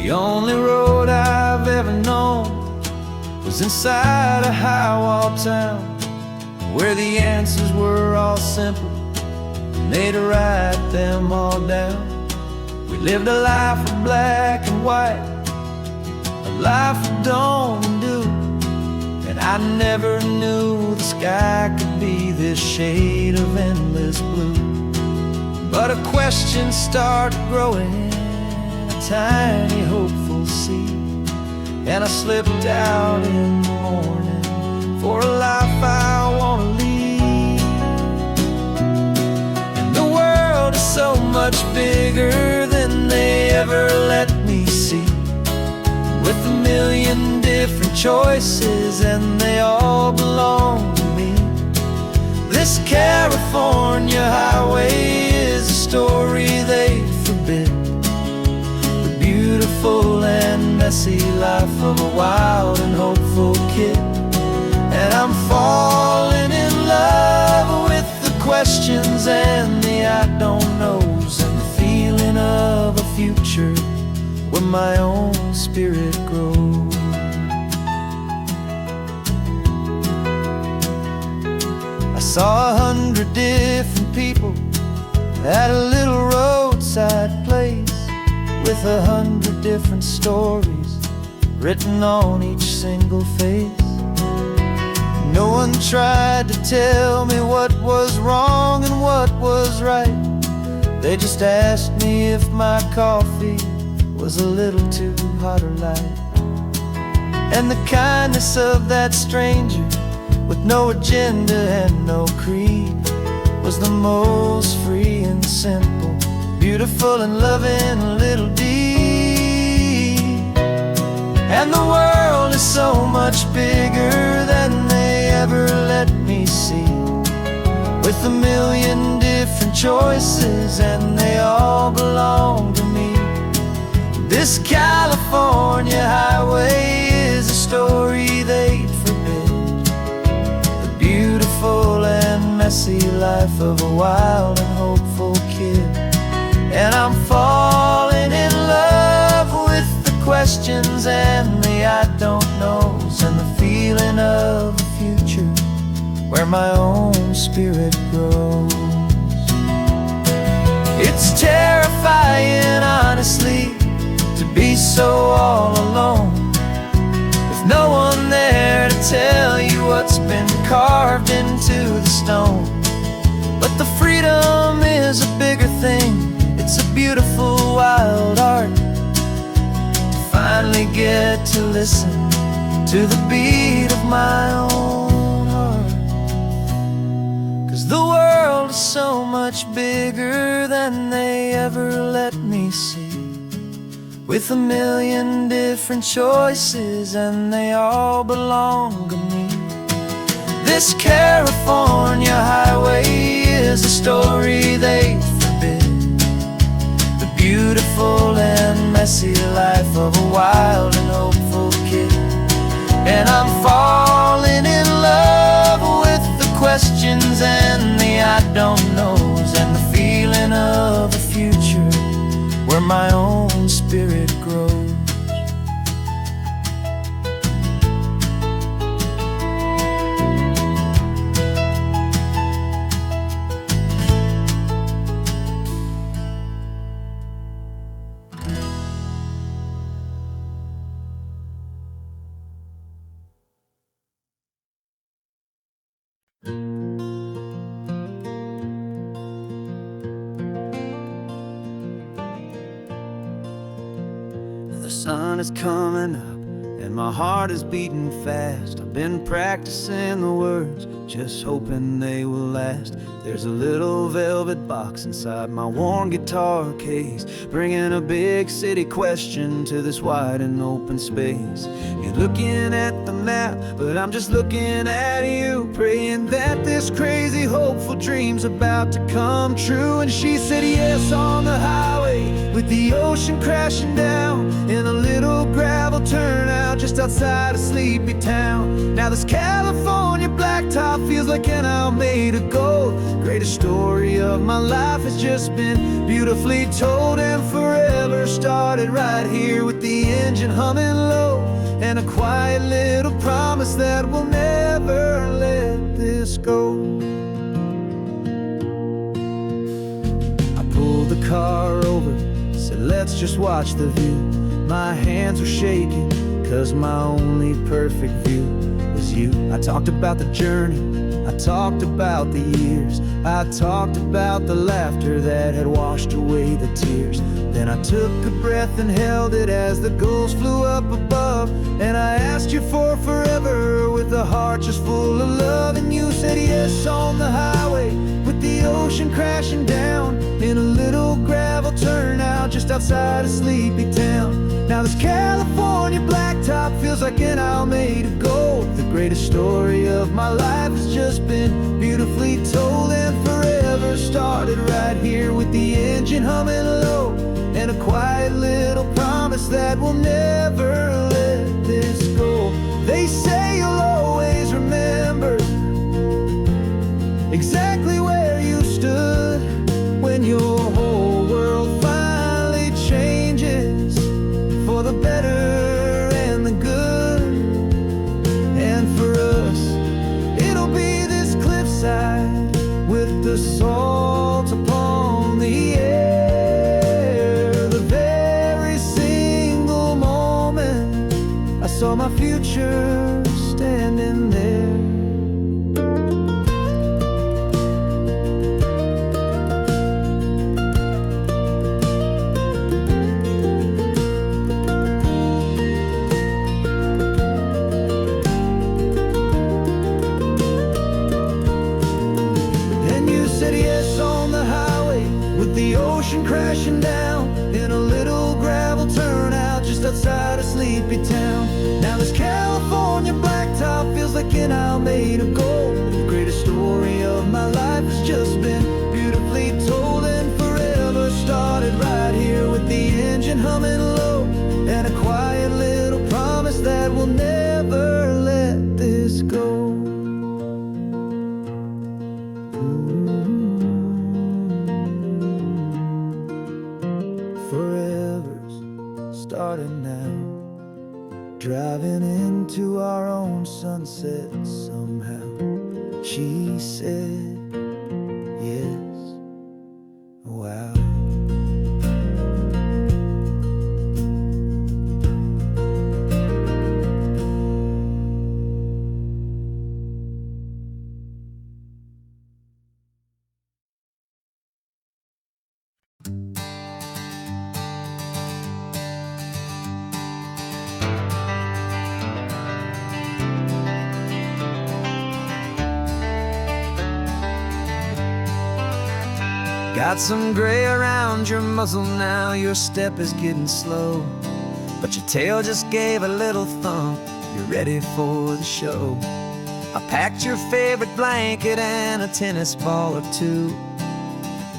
The only road I've ever known was inside a high-wall town, where the answers were all simple and they'd write them all down. We lived a life of black and white, a life of dawn and dew, and I never knew the sky could be this shade of endless blue. But a question started growing, a tiny hopeful seed, and I slipped out in the morning for a life I want to lead. And the world is so much bigger than they ever let me see, with a million different choices and they all belong to me. This California highway is a story they forbid, the beautiful and messy life of a wild and hopeful kid. And I'm falling in love with the questions and the I don't knows, and the feeling of a future where my own spirit grows. I saw 100 different people at a little roadside place, with 100 different stories written on each single face. No one tried to tell me what was wrong and what was right. They just asked me if my coffee was a little too hot or light. And the kindness of that stranger, with no agenda and no creed, was the most free and simple, beautiful and loving little deed. And the world is so much bigger than they ever let me see, with a million different choices and they all belong to me. This California highway is a story they'd forbid, the beautiful and messy life of a wild and hopeful kid. And I'm falling in love with the questions and the I don't knows, and the feeling of a future where my own spirit grows. It's terrifying, honestly, to be so all alone, with no one there to tell you what's been carved into the stone. But the freedom is a bigger thing, it's a beautiful wild art, to finally get to listen to the beat of my own heart. 'Cause the world is so much bigger than they ever let me see, with a million different choices and they all belong to me. This California highway is a story they forbid, the beautiful and messy life of a wild and hopeful kid. And I'm falling in love with the questions and the I don't knows, and the feeling of a future where my own spirit grows. The sun is coming up and my heart is beating fast. I've been practicing the words, just hoping they will last. There's a little velvet box inside my worn guitar case, bringing a big city question to this wide and open space. You're looking at the map, but I'm just looking at you, praying that this crazy hopeful dream's about to come true. And she said yes on the highway, with the ocean crashing down in a little little gravel turnout just outside a sleepy town. Now this California blacktop feels like an owl made of gold. Greatest story of my life has just been beautifully told, and forever started right here with the engine humming low, and a quiet little promise that we'll never let this go. I pulled the car over, said let's just watch the view. My hands were shaking, cause my only perfect view was you. I talked about the journey, I talked about the years, I talked about the laughter that had washed away the tears. Then I took a breath and held it as the gulls flew up above, and I asked you for forever with a heart just full of love. And you said yes on the highway with the ocean crashing down in a little gravel turnout just outside a sleepy town. Now this California blacktop feels like an owl made of gold. The greatest story of my life has just been beautifully told, and forever started right here with the engine humming low, and a quiet little promise that we'll never let this go. They say you'll always remember exactly where you stood when your whole world finally changes for the better and the good. And for us, it'll be this cliffside with the salt upon the air. The very single moment I saw my future standing there. The ocean crashing down in a little gravel turnout just outside a sleepy town. Now this California blacktop feels like an owl made of gold. The greatest story of my life has just been beautifully told, and forever started right here with the engine humming low, and a quiet little promise that we'll never let this go. Forever's starting now, driving into our own sunset somehow. She said yes, wow. Got some gray around your muzzle now, your step is getting slow, but your tail just gave a little thump, you're ready for the show. I packed your favorite blanket and a tennis ball or two.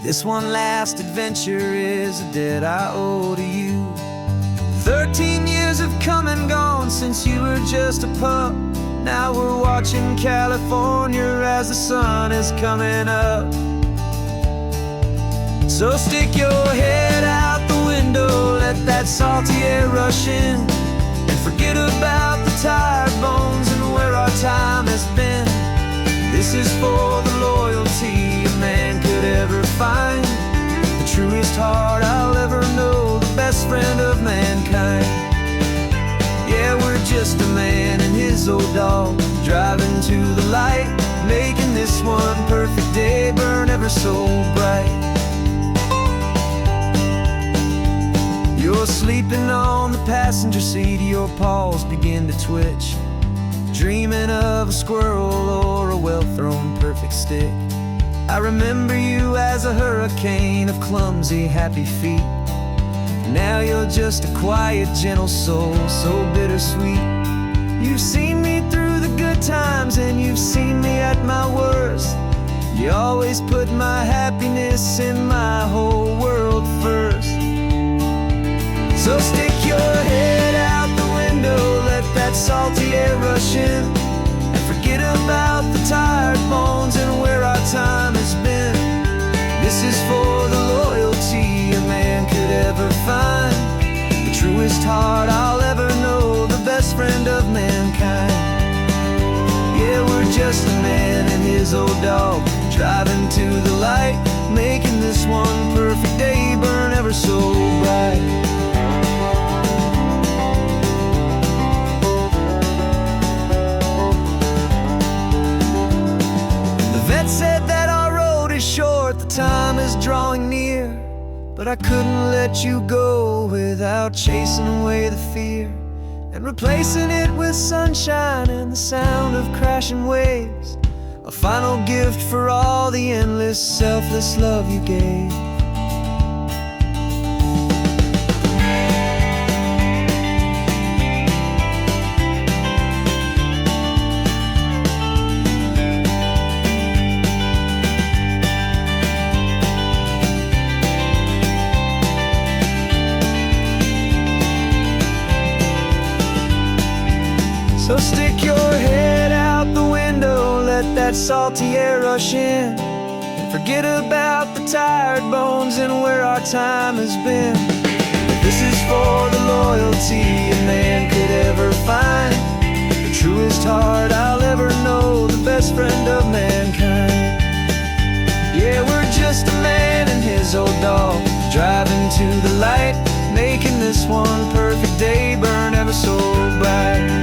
This one last adventure is a debt I owe to you. 13 years have come and gone since you were just a pup. Now we're watching California as the sun is coming up. So stick your head out the window, let that salty air rush in, and forget about the tired bones and where our time has been. This is for the loyalty a man could ever find, the truest heart I'll ever know, the best friend of mankind. Yeah, we're just a man and his old dog, driving to the light, making this one perfect day burn ever so bright. You're sleeping on the passenger seat, your paws begin to twitch, dreaming of a squirrel or a well-thrown perfect stick. I remember you as a hurricane of clumsy, happy feet. Now you're just a quiet, gentle soul, so bittersweet. You've seen me through the good times and you've seen me at my worst. You always put my happiness in my whole world first. So stick your head out salty air rush in, and forget about the tired bones and where our time has been. This is for the loyalty a man could ever find, the truest heart I'll ever know, the best friend of mankind. Yeah, we're just a man and his old dog, driving to the light, making this one perfect day burn ever so bright. The vet said that our road is short, the time is drawing near, but I couldn't let you go without chasing away the fear and replacing it with sunshine and the sound of crashing waves, a final gift for all the endless, selfless love you gave. So stick your head out the window, let that salty air rush in, and forget about the tired bones and where our time has been. This is for the loyalty a man could ever find, the truest heart I'll ever know, the best friend of mankind. Yeah, we're just a man and his old dog, driving to the light, making this one perfect day burn ever so bright.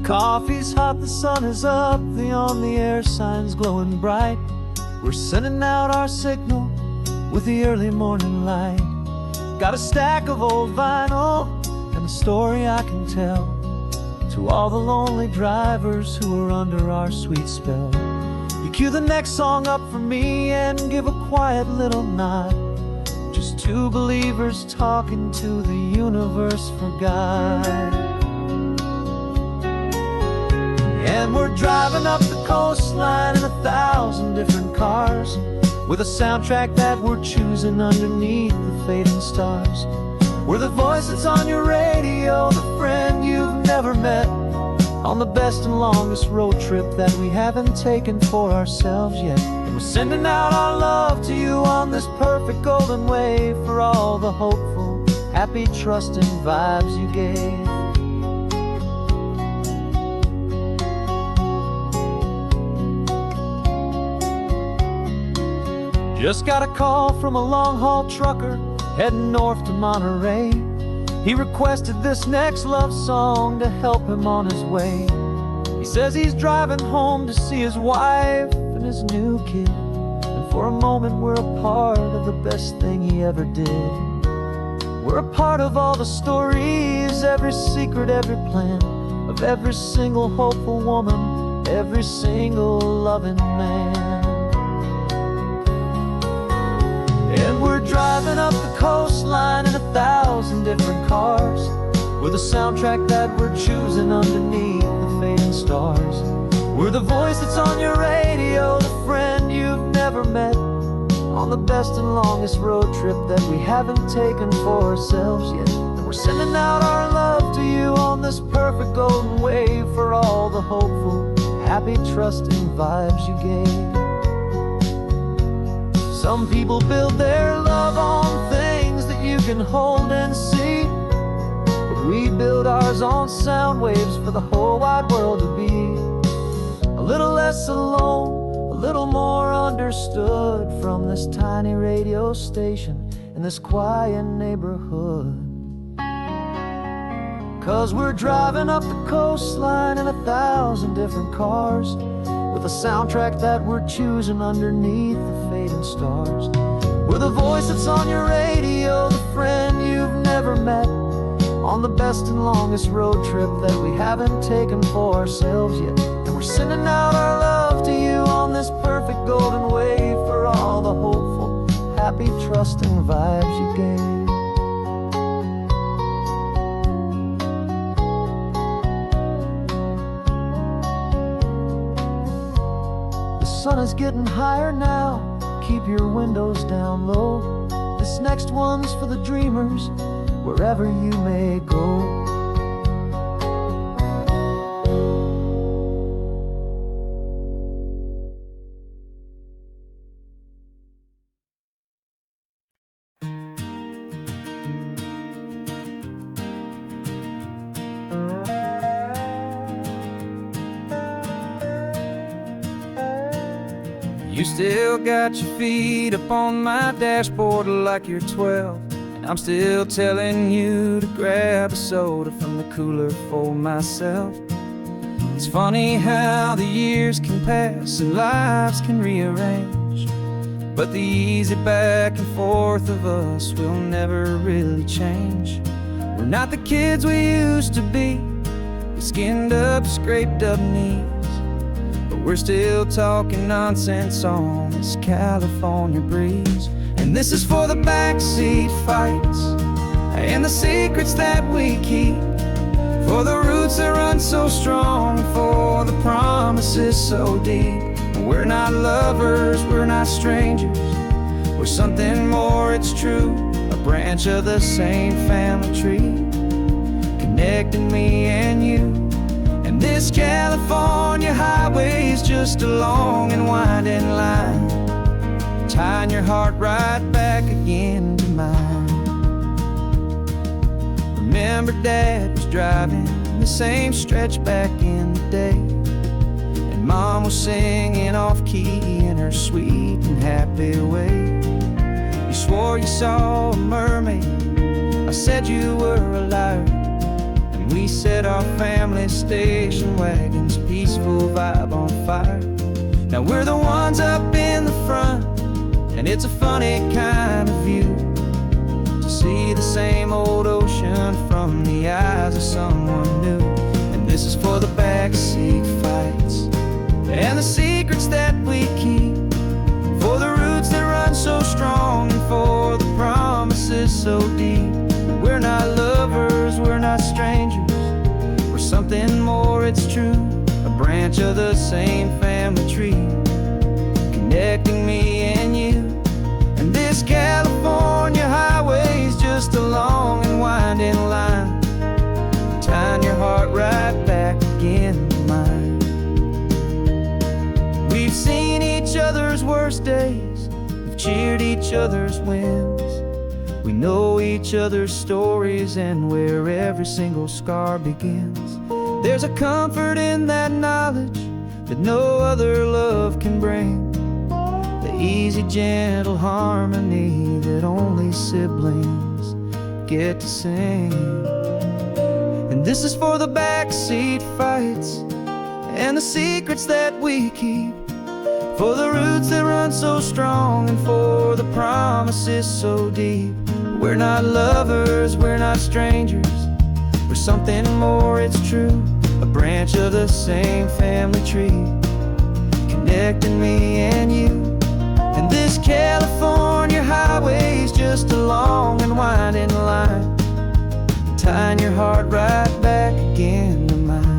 Coffee's hot, the sun is up, the on the air sign's glowing bright. We're sending out our signal with the early morning light. Got a stack of old vinyl and a story I can tell to all the lonely drivers who are under our sweet spell. You cue the next song up for me and give a quiet little nod, just two believers talking to the universe for God. And we're driving up the coastline in 1,000 different cars, with a soundtrack that we're choosing underneath the fading stars. We're the voice that's on your radio, the friend you've never met, on the best and longest road trip that we haven't taken for ourselves yet. And we're sending out our love to you on this perfect golden wave, for all the hopeful, happy, trusting vibes you gave. Just got a call from a long-haul trucker heading north to Monterey. He requested this next love song to help him on his way. He says he's driving home to see his wife and his new kid, and for a moment we're a part of the best thing he ever did. We're a part of all the stories, every secret, every plan, of every single hopeful woman, every single loving man. And we're driving up the coastline in 1,000 different cars, with a soundtrack that we're choosing underneath the fading stars. We're the voice that's on your radio, the friend you've never met, on the best and longest road trip that we haven't taken for ourselves yet. And we're sending out our love to you on this perfect golden wave, for all the hopeful, happy, trusting vibes you gave. Some people build their love on things that you can hold and see, but we build ours on sound waves for the whole wide world to be a little less alone, a little more understood, from this tiny radio station in this quiet neighborhood. 'Cause we're driving up the coastline in 1,000 different cars, with a soundtrack that we're choosing underneath the fading stars. We're the voice that's on your radio, the friend you've never met, on the best and longest road trip that we haven't taken for ourselves yet. And we're sending out our love to you on this perfect golden wave for all the hopeful, happy, trusting vibes you gave. The sun is getting higher now, keep your windows down low. This next one's for the dreamers, wherever you may go. You still got your feet up on my dashboard like you're 12, and I'm still telling you to grab a soda from the cooler for myself. It's funny how the years can pass and lives can rearrange, but the easy back and forth of us will never really change. We're not the kids we used to be, with skinned up, scraped up knees, but we're still talking nonsense on this California breeze. And this is for the backseat fights and the secrets that we keep, for the roots that run so strong, for the promises so deep. We're not lovers, we're not strangers, we're something more, it's true. A branch of the same family tree, connecting me and you. And this California highway is just a long and winding line, tying your heart right back again to mine. Remember Dad was driving the same stretch back in the day, and Mom was singing off-key in her sweet and happy way. You swore you saw a mermaid, I said you were a liar, and we set our family station wagon's peaceful vibe on fire. Now we're the ones up in the front, and it's a funny kind of view to see the same old ocean from the eyes of someone new. And this is for the backseat fights and the secrets that we keep, for the roots that run so strong, and for the promises so deep. We're not lovers, we're not strangers, we're something more, it's true. A branch of the same family tree, connecting me and you. And this California highway is just a long and winding line, tying your heart right back again to mine. We've seen each other's worst days, we've cheered each other's wins, we know each other's stories and where every single scar begins. There's a comfort in that knowledge that no other love can bring, the easy, gentle harmony that only siblings get to sing. And this is for the backseat fights and the secrets that we keep, for the roots that run so strong, and for the promises so deep. We're not lovers, we're not strangers, we're something more, it's true. A branch of the same family tree, connecting me and you. And this California highway is just a long and winding line, tying your heart right back again to mine.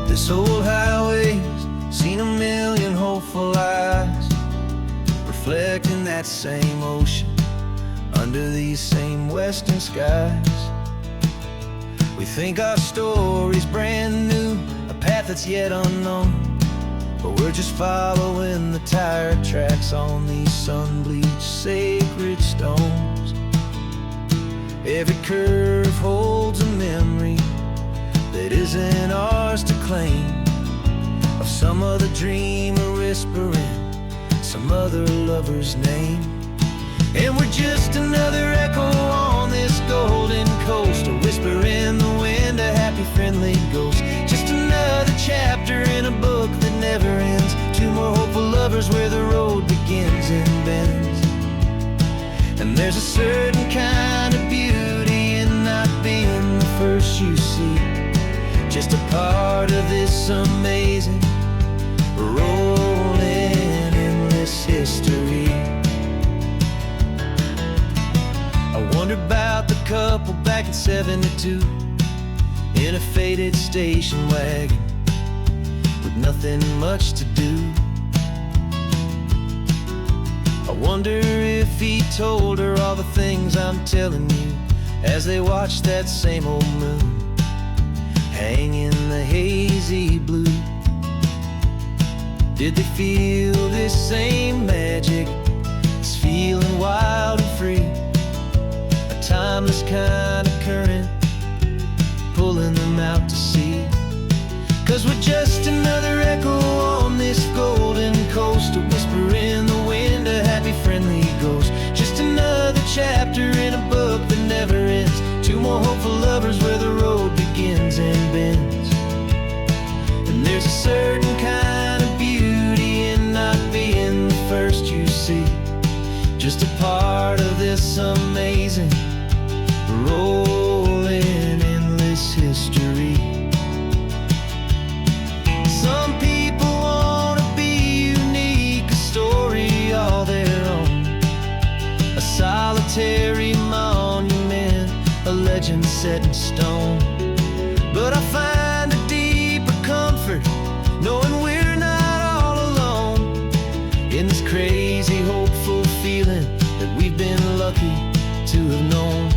This old highway's seen a million hopeful eyes, reflecting that same ocean under these same western skies. We think our story's brand new, a path that's yet unknown, but we're just following the tire tracks on these sun-bleached sacred stones. Every curve holds a memory that isn't ours to claim, of some other dreamer whispering some other lover's name. And we're just another echo on this golden coast, a whisper in the wind, a happy friendly ghost. Just another chapter in a book that never ends, two more hopeful lovers where the road begins and bends. And there's a certain kind of beauty in not being the first you see, just a part of this amazing rolling endless history. I wonder about the couple back in '72 in a faded station wagon with nothing much to do. I wonder if he told her all the things I'm telling you as they watched that same old moon hang in the hazy blue. Did they feel this same magic, this feeling wild and free, a timeless kind of current pulling them out to sea? 'Cause we're just another echo on this golden coast, a whisper in the wind, a happy friendly ghost. Just another chapter in a book that never ends, two more hopeful lovers where the road begins and bends. And there's a certain kind of beauty in not being the first you see, just a part of this amazing rolling endless history. Some people want to be unique, a story all their own, a solitary monument, a legend set in stone. But I find a deeper comfort knowing we're not all alone in this crazy hopeful feeling that we've been lucky to have known.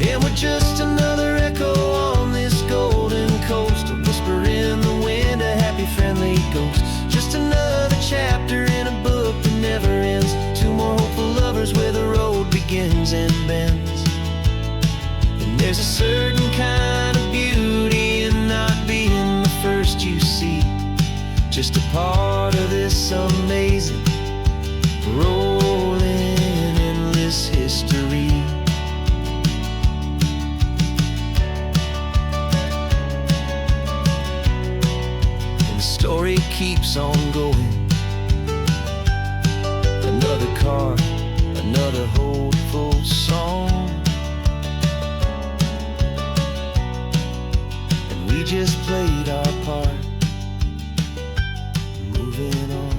And we're just another echo on this golden coast, a whisper in the wind, a happy friendly ghost. Just another chapter in a book that never ends, two more hopeful lovers where the road begins and bends. And there's a certain kind of beauty in not being the first you see, just a part of this amazing rolling endless history. Story keeps on going, another card, another hopeful song, and we just played our part, moving on.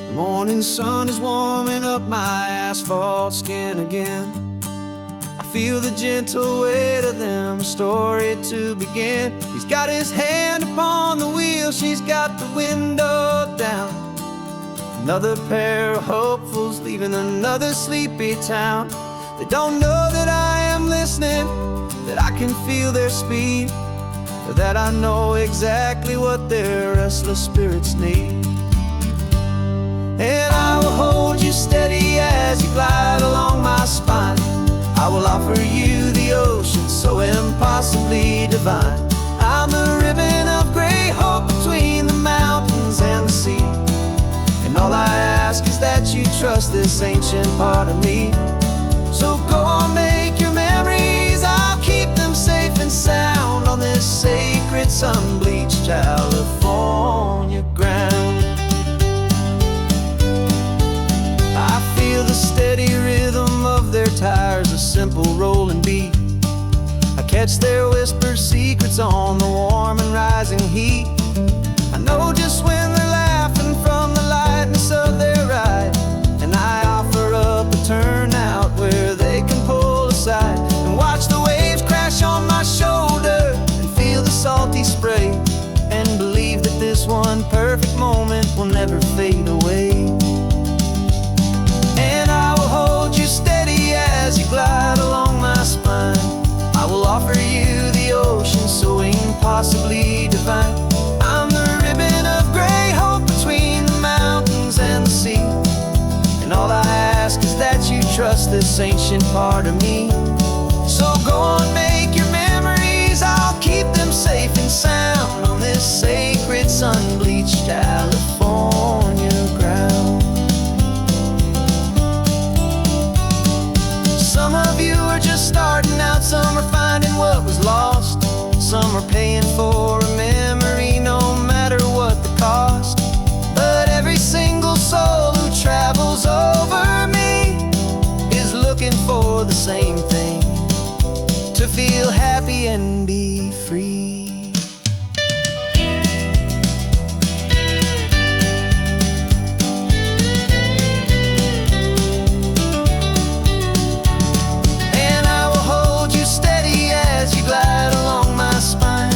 The morning sun is warming up my asphalt skin again. I feel the gentle weight of them, a story to begin. He's got his hand upon the wheel, she's got the window down. Another pair of hopefuls leaving another sleepy town. They don't know that I am listening, that I can feel their speed, or that I know exactly what their restless spirits need. And I will hold you steady as you glide along my spine. I will offer you the ocean so impossibly divine. I'm the ribbon of gray hope between the mountains and the sea. And all I ask is that you trust this ancient part of me. So go on, make your memories, I'll keep them safe and sound on this sacred sun-bleached California ground. I feel the steady rhythm of their tires, a simple rolling beat. I catch their whispered secrets on the warm and rising heat. I know just when impossibly divine. I'm the ribbon of gray hope between the mountains and the sea. And all I ask is that you trust this ancient part of me. So go on, make your memories, I'll keep them safe and sound on this sacred sun-bleached California ground. Some of you are just starting out, some are finding what was lost, some are paying for a memory no matter what the cost. But every single soul who travels over me is looking for the same thing: to feel happy and be free. And I will hold you steady as you glide along my spine.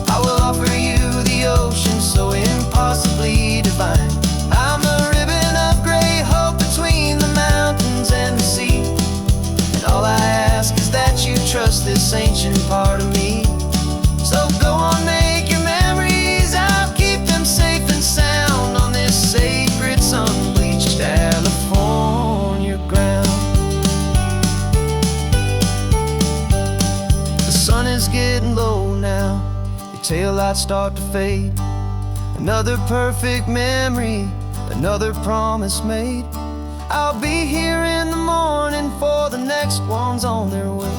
I will offer you the ocean so impossibly divine. I'm the ribbon of gray hope between the mountains and the sea. And all I ask is that you trust this ancient part of me. So go on, make your memories, I'll keep them safe and sound on this sacred sun-bleached California ground. The sun is getting low now, your taillights start to fade. Another perfect memory, another promise made. I'll be here in the morning for the next ones on their way.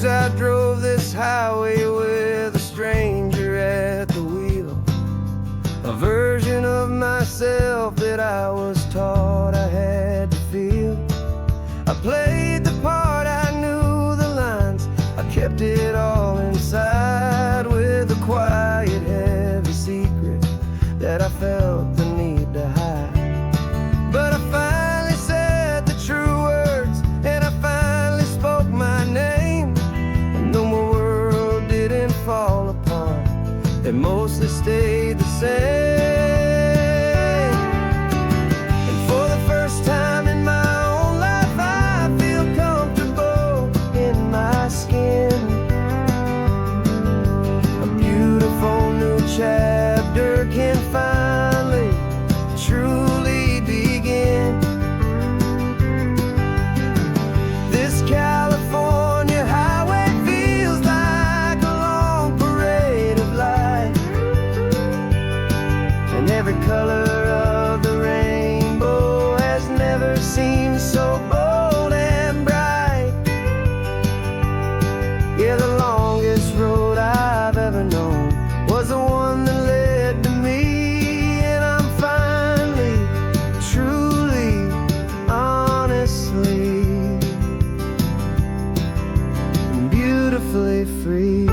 I drove this highway with a stranger at the wheel, a version of myself that I was taught I had to feel. I played the part, I knew the lines, I kept it all inside with a quiet, heavy secret that I felt the need to hide. But I finally said the true words, and I finally spoke my name. Fall apart, they mostly stayed the same. And for the first time in my own life, I feel comfortable in my skin. A beautiful new chapter can finally truly begin. This California highway feels like a long parade of light, and every color of the rainbow has never seemed so bold and bright. Yeah, the longest road I've ever known was the one that led to me, and I'm finally, truly, honestly, beautifully free.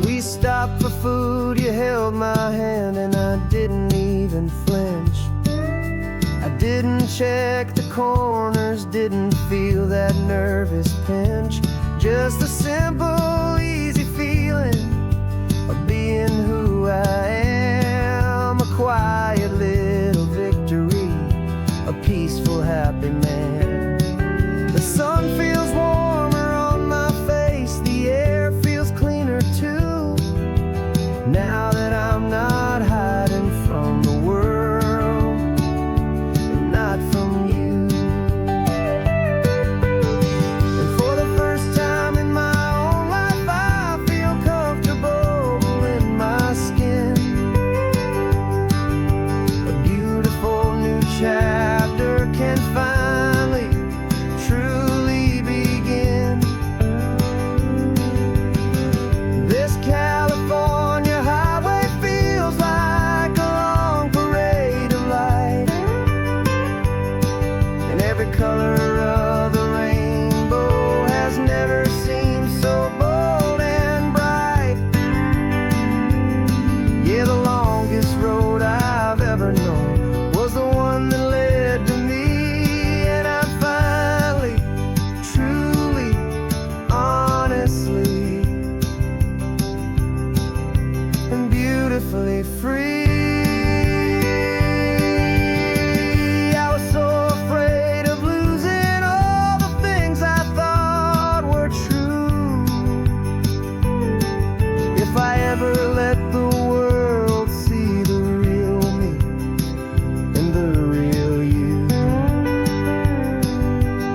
We stopped for food, you held my hand, and I didn't even flinch. I didn't check the corners, didn't feel that nervous pinch. Just a simple, easy feeling of being who I am. A quiet little victory, a peaceful, happy man. The sun feels warmer on my face, the air feels cleaner too, now that I'm not hiding from the world and not from you. And for the first time in my own life, I beautifully free. I was so afraid of losing all the things I thought were true. If I ever let the world see the real me and the real you.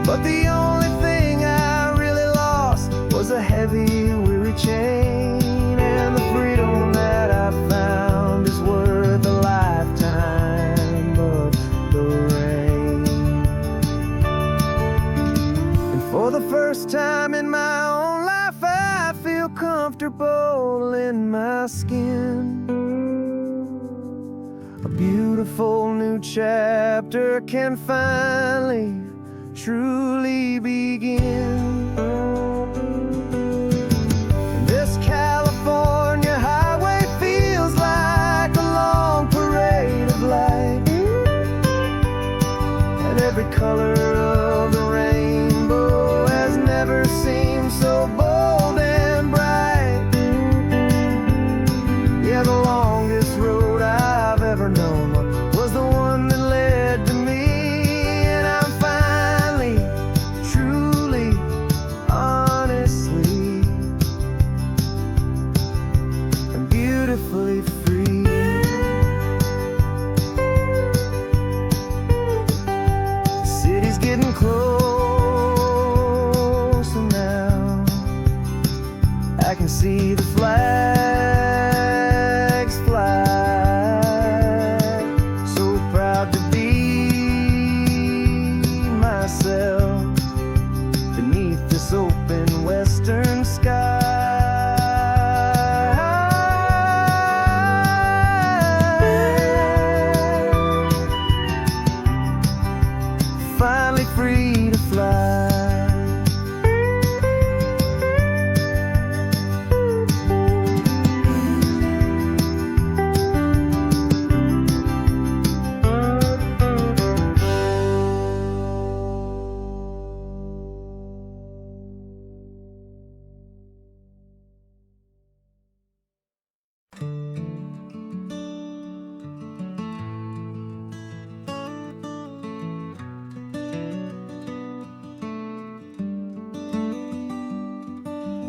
But the only thing I really lost was a heavy, weary chain, and the freedom that I found is worth a lifetime of the rain. And for the first time in my own life, I feel comfortable in my skin. A beautiful new chapter can finally truly begin. And this California highway feels like a long parade of light, and every color of the rainbow has never seemed so bold and bright. Yeah, the longest road I've ever known was the one that led to me, and I'm finally, truly, honestly, and beautifully free. The city's getting closer now. I can see the flags fly. So proud to be myself beneath this open western sky. Finally free to fly.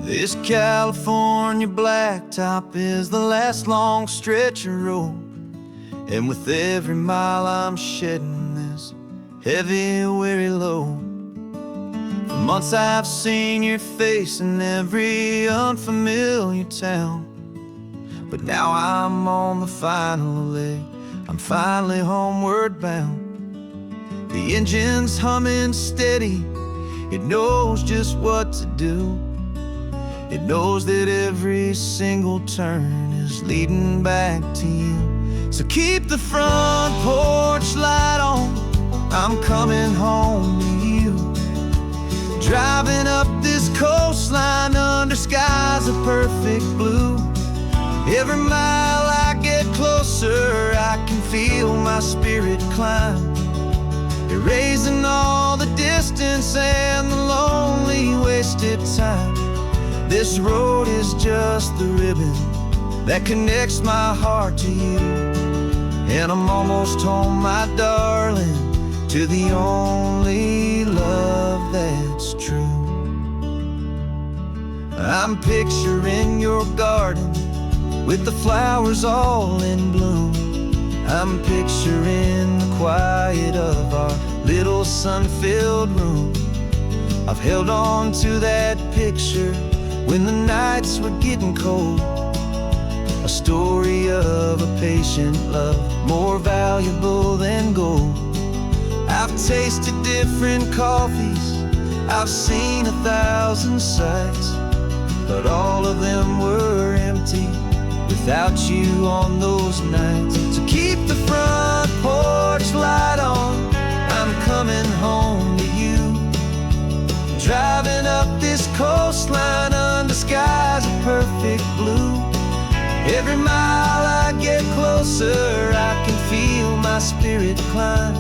This California blacktop is the last long stretch of road, and with every mile I'm shedding this heavy, weary load. For months I've seen your face in every unfamiliar town, but now I'm on the final leg. I'm finally homeward bound. The engine's humming steady. It knows just what to do. It knows that every single turn is leading back to you. So keep the front porch light on, I'm coming home to you. Driving up this coastline under skies of perfect blue. Every mile I get closer, I can feel my spirit climb, erasing all the distance and the lonely wasted time. This road is just the ribbon that connects my heart to you, and I'm almost home, my darling, to the only love that's true. I'm picturing your garden with the flowers all in bloom. I'm picturing the quiet of our little sun-filled room. I've held on to that picture when the nights were getting cold. A story of a patient love, more valuable than gold. I've tasted different coffees, I've seen 1,000 sights, but all of them were empty without you on those nights. So keep the front porch light on, I'm coming home to you. Driving up this coastline under skies of perfect blue. Every mile I get closer, I can feel my spirit climb,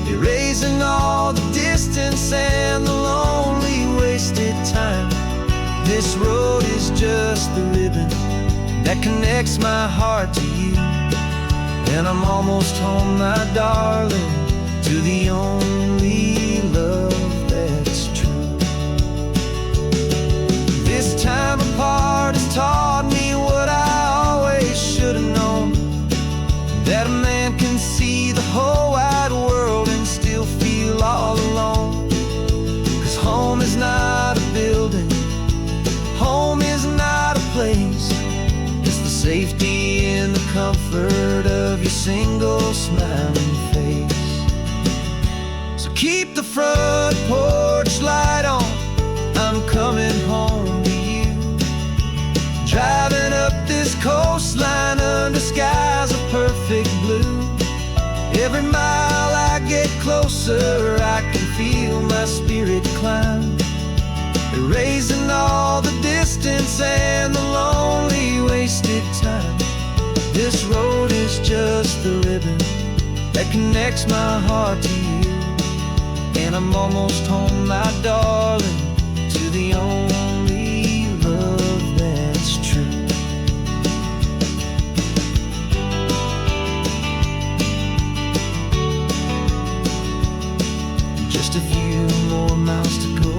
erasing all the distance and the lonely wasted time. This road is just the ribbon that connects my heart to you. And I'm almost home, my darling, to the only love that's true. This time apart has taught me what I always should have known, that a man can see the whole wide world and still feel all alone. 'Cause home is not a building, home is not a place, it's the safety and the comfort of your single smiling face. So keep the front porch light on, I'm coming home to you. Driving up this coastline under skies of perfect blue. Every mile I get closer, I can feel my spirit climb, erasing all the distance and the lonely wasted time. This road is just the ribbon that connects my heart to you. And I'm almost home, my darling, to the only love that's true. Just a few more miles to go,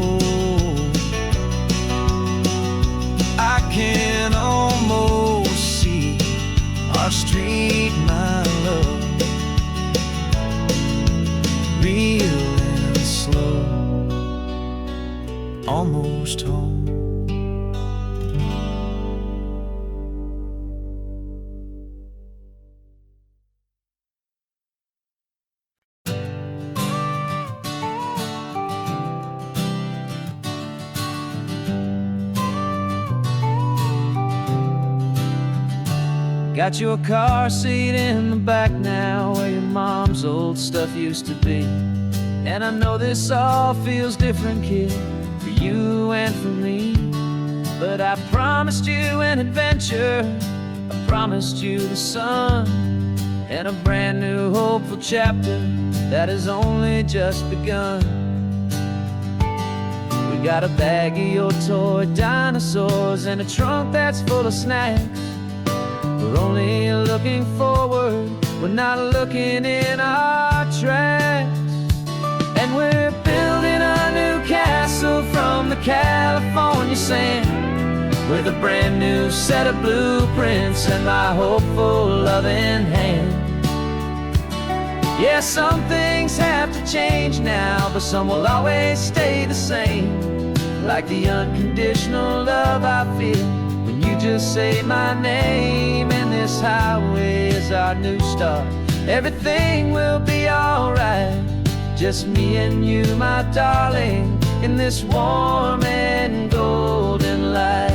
I can almost see our street, my love, real and slow, almost home. Got your car seat in the back now, where your mom's old stuff used to be. And I know this all feels different, kid, for you and for me. But I promised you an adventure, I promised you the sun, and a brand new hopeful chapter that has only just begun. We got a bag of your toy dinosaurs and a trunk that's full of snacks. We're only looking forward, we're not looking in our tracks. And we're building a new castle from the California sand, with a brand new set of blueprints and my hopeful loving hand. Yeah, some things have to change now, but some will always stay the same, like the unconditional love I feel when you just say my name. And this highway is our new start, everything will be alright, just me and you, my darling, in this warm and golden light.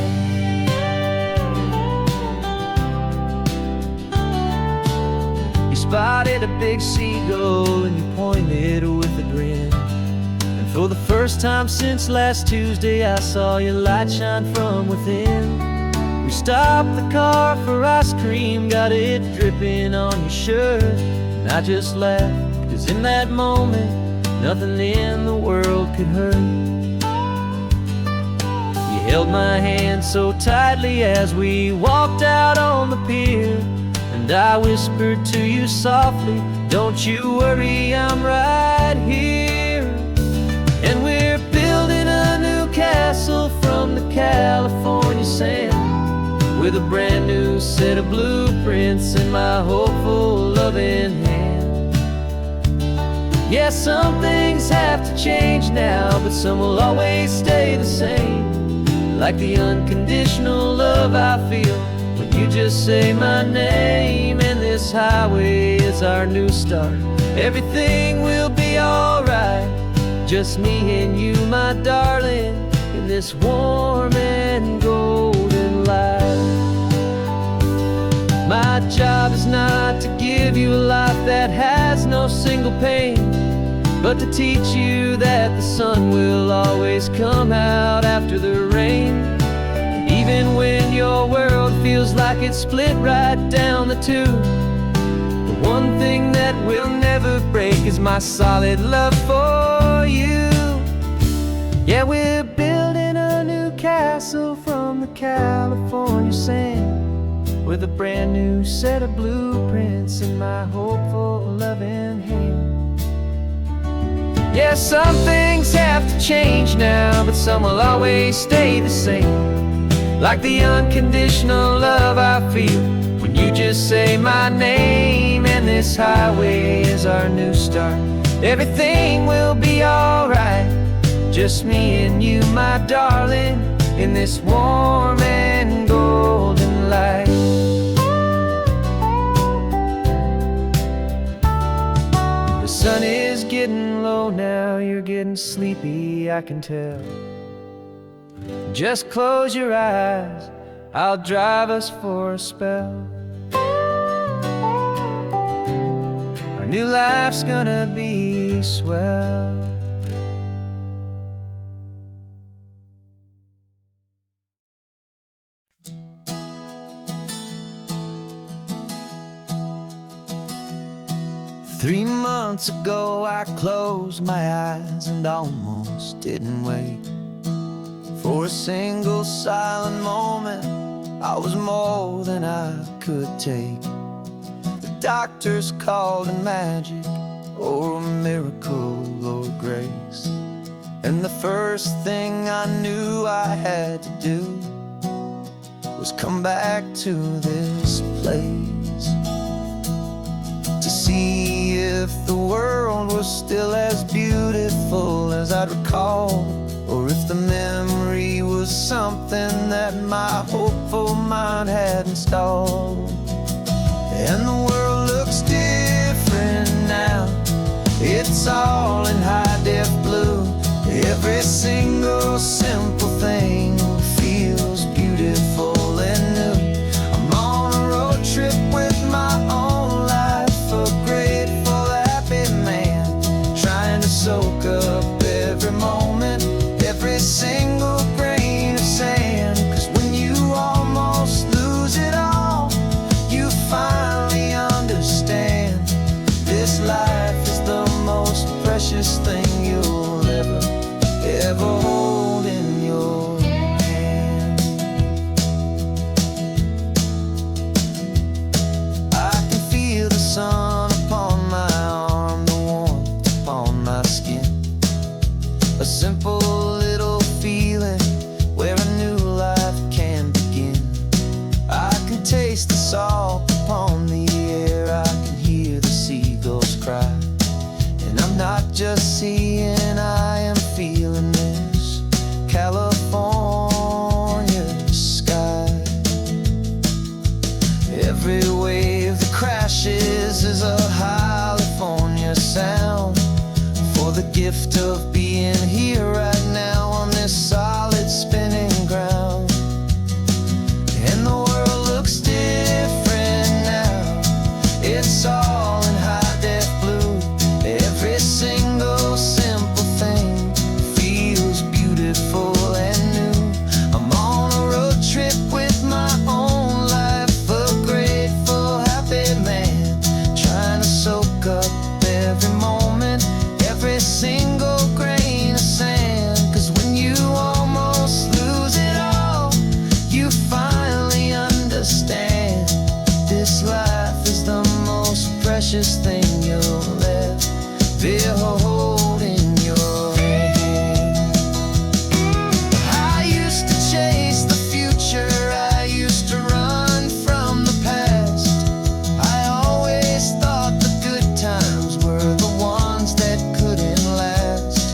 You spotted a big seagull and you pointed with a grin, and for the first time since last Tuesday I saw your light shine from within. We stopped the car for ice cream, got it dripping on your shirt, and I just laughed, 'cause in that moment nothing in the world could hurt. You held my hand so tightly as we walked out on the pier, and I whispered to you softly, don't you worry, I'm right here. And we're building a new castle from the California sand, with a brand new set of blueprints in my hopeful loving hand. Yeah, some things have to change now, but some will always stay the same, like the unconditional love I feel when you just say my name. And this highway is our new start, everything will be alright, just me and you, my darling, in this warm and golden light. My job is not to give you a life that has no single pain, but to teach you that the sun will always come out after the rain. Even when your world feels like it's split right down the two, the one thing that will never break is my solid love for you. Yeah, we're building a new castle from the California sand, with a brand new set of blueprints in my hopeful, loving hand. Yeah, some things have to change now, but some will always stay the same. Like the unconditional love I feel when you just say my name. And this highway is our new start. Everything will be alright, just me and you, my darling, in this warm and golden light. The sun is getting low now, you're getting sleepy, I can tell. Just close your eyes, I'll drive us for a spell. Our new life's gonna be swell. Three months ago I closed my eyes and almost didn't wake. For a single silent moment, I was more than I could take. The doctors called it magic, or a miracle, or grace. And the first thing I knew I had to do was come back to this place, to see if the world was still as beautiful as I'd recall, or if the memory was something that my hopeful mind had installed. And the world looks different now, it's all in high-def blue. Every single simple thing feels beautiful and new. I'm on a road trip with my own life, a grateful, happy man, trying to soak up every moment, every single grain of sand. 'Cause when you almost lose it all, you finally understand this life is the most precious thing you'll ever hold in your hand. I can feel the sun upon my arm, the warmth upon my skin, a simple little feeling where a new life can begin. I can taste the salt upon the air, I can hear the seagulls cry. And I'm not just seeing, I am feeling this California sky. Every wave that crashes is a California sound, for the gift of being here right now on this solid spinning ground. And the world looks different now, it's all in high-def blue. Every single simple thing feels beautiful and new. I'm on a road trip with my own life, a grateful, happy man, trying to soak up every moment, every single grain of sand. 'Cause when you almost lose it all, you finally understand this life is the most precious thing you'll ever hold in your hand. I used to chase the future, I used to run from the past. I always thought the good times were the ones that couldn't last.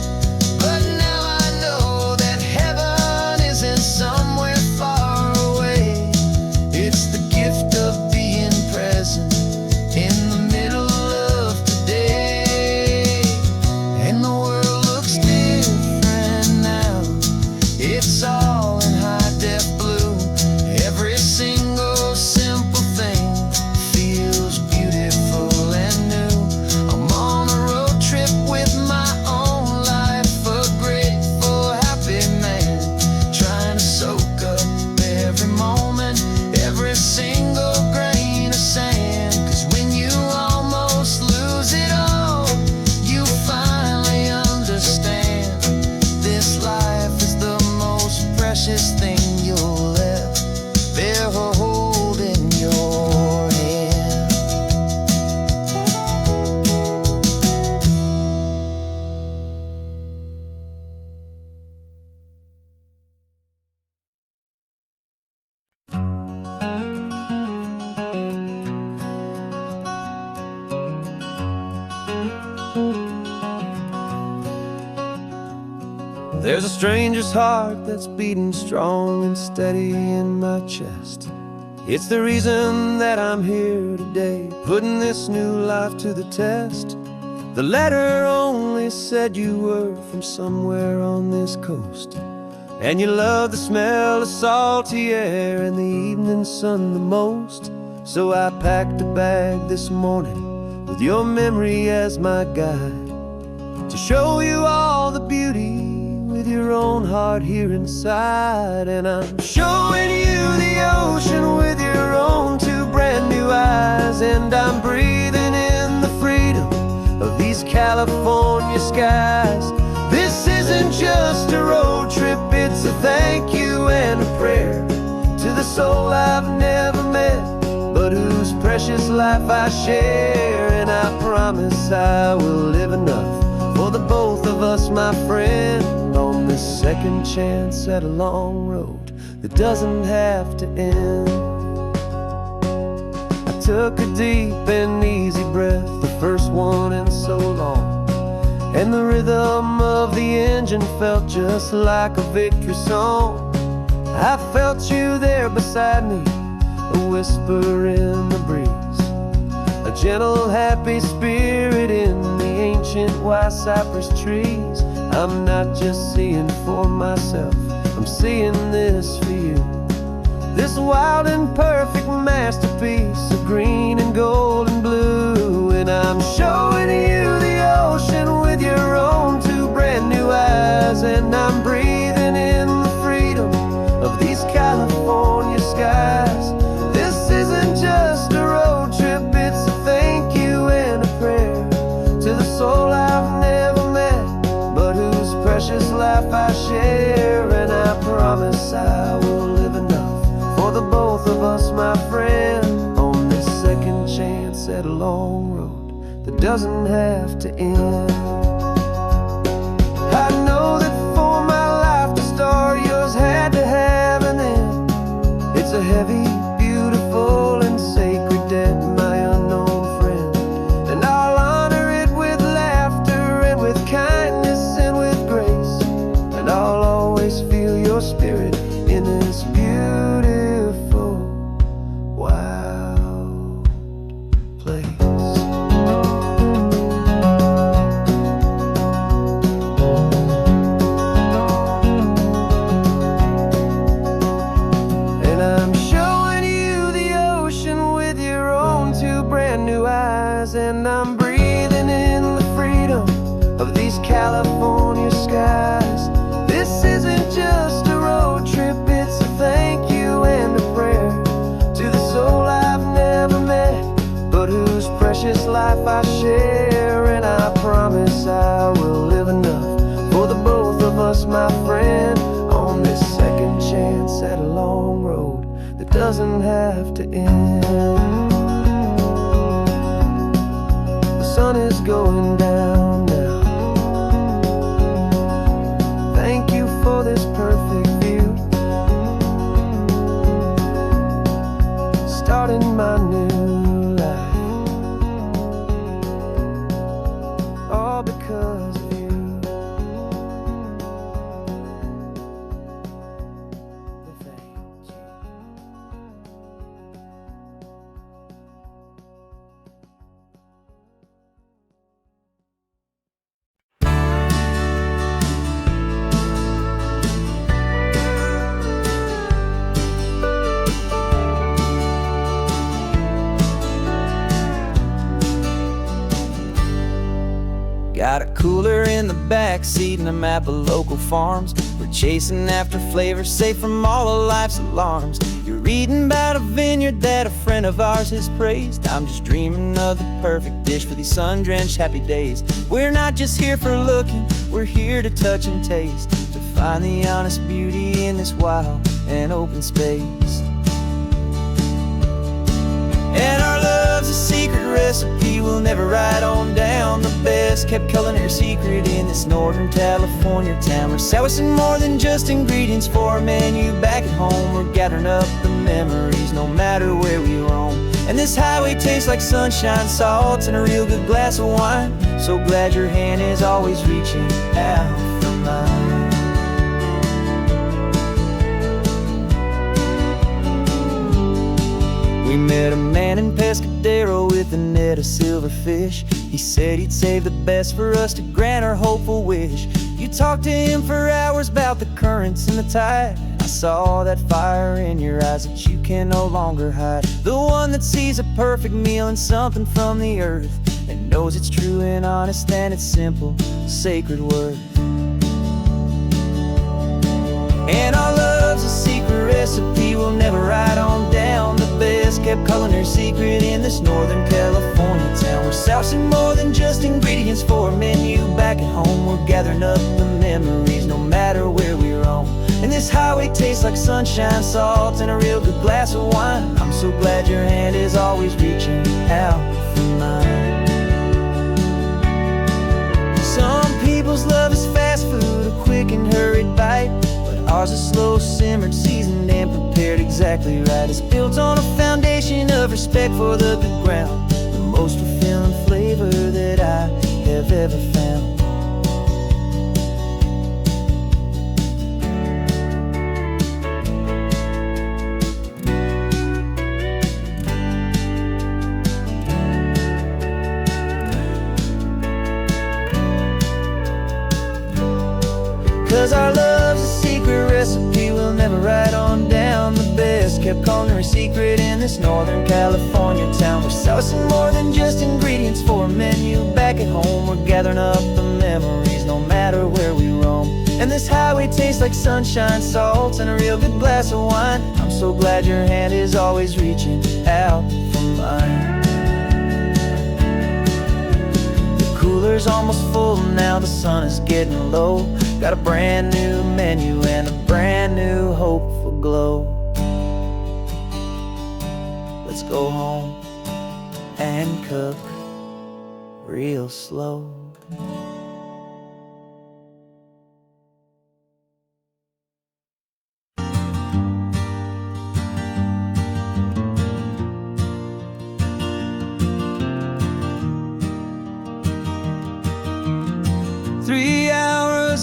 But now I know that heaven isn't somewhere far away. It's the gift of being present in the middle There's a stranger's heart that's beating strong and steady in my chest. It's the reason that I'm here today, putting this new life to the test. The letter only said you were from somewhere on this coast, and you love the smell of salty air and the evening sun the most. So I packed a bag this morning with your memory as my guide, to show you all the beauty with your own heart here inside. And I'm showing you the ocean with your own two brand new eyes, and I'm breathing in the freedom of these California skies. This isn't just a road trip, it's a thank you and a prayer to the soul I've never met, but whose precious life I share. And I promise I will live enough for the both of us, my friend, on this second chance at a long road that doesn't have to end. I took a deep and easy breath, the first one in so long, and the rhythm of the engine felt just like a victory song. I felt you there beside me, a whisper in the breeze, a gentle happy spirit in the ancient white cypress trees. I'm not just seeing for myself, I'm seeing this for you, this wild and perfect masterpiece of green and gold and blue. And I'm showing you the ocean with your own two brand new eyes, and I'm breathing in the freedom of these California skies. This isn't just a road trip, it's a thank you and a prayer to the soul I've never met, but whose precious life I share. And I promise I will live enough for the both of us, my friend, on this second chance at a long road that doesn't have to end. I know that for my life to start, yours had to have an end. It's a heavy, beautiful, and sacred debt, my unknown friend, and I'll honor it with laughter and with kindness and with grace, and I'll always feel your spirit in this beautiful, wild place. And I'm showing you the ocean with your own two brand new eyes, and I'm breathing in the freedom of these California skies. This isn't just a road trip, it's a thank you and a prayer to the soul I've never met, but whose precious life I share. And I promise I will live enough for the both of us, my friend, on this second chance at a long road that doesn't have to end. The sun is going down now. Thank you for this perfect view, starting my new life, all because of you. Thank you. Got a cooler in the back seat and a map of local farms. We're chasing after flavor safe from all of life's alarms. You're reading about a vineyard that a friend of ours has praised. I'm just dreaming of the perfect dish for these sun-drenched happy days. We're not just here for looking, we're here to touch and taste, to find the honest beauty in this wild and open space. And our love's a secret recipe we'll never write on down. The best kept culinary secret in this northern California town. We're sourcing more than just ingredients for a menu back at home. We're gathering up the memories no matter where we roam. And this highway tastes like sunshine, salt, and a real good glass of wine. So glad your hand is always reaching out for mine. We met a man in Pescadero with a net of silverfish. He said he'd save the best for us to grant our hopeful wish. You talked to him for hours about the currents and the tide. I saw that fire in your eyes that you can no longer hide. The one that sees a perfect meal and something from the earth, and knows it's true and honest and it's simple, sacred word. And our love's a secret recipe we'll never write on down. The best kept culinary secret in this Northern California town. We're sourcing more than just ingredients for a menu. Back at home we're gathering up the memories, no matter where we roam. And this highway tastes like sunshine, salt, and a real good glass of wine. I'm so glad your hand is always reaching out for mine. Some people's love is fast food, a quick and hurried bite, but ours is slow, simmered, seasoned, and prepared exactly right. It's built on a foundation of respect for the good ground, the most fulfilling flavor that I have ever found. 'Cause our love's a secret recipe we'll never write on down. The best kept culinary secret in this Northern California town. We're sourcing more than just ingredients for a menu. Back at home we're gathering up the memories, no matter where we roam. And this highway tastes like sunshine, salt, and a real good glass of wine. I'm so glad your hand is always reaching out for mine. The cooler's almost full now, the sun is getting low. Got a brand new menu and a brand new hopeful glow. Let's go home and cook real slow.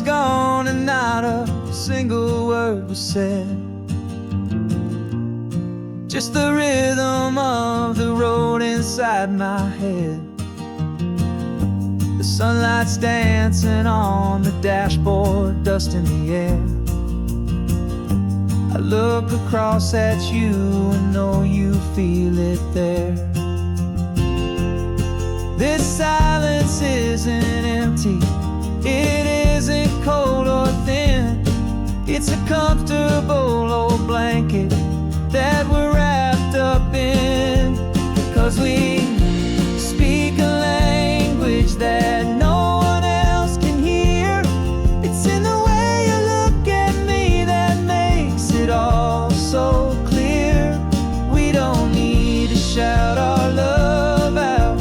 Gone and not a single word was said. Just the rhythm of the road inside my head. The sunlight's dancing on the dashboard, dust in the air. I look across at you and know you feel it there. This silence isn't empty, it isn't cold or thin. It's a comfortable old blanket that we're wrapped up in. 'Cause we speak a language that no one else can hear. It's in the way you look at me that makes it all so clear. We don't need to shout our love out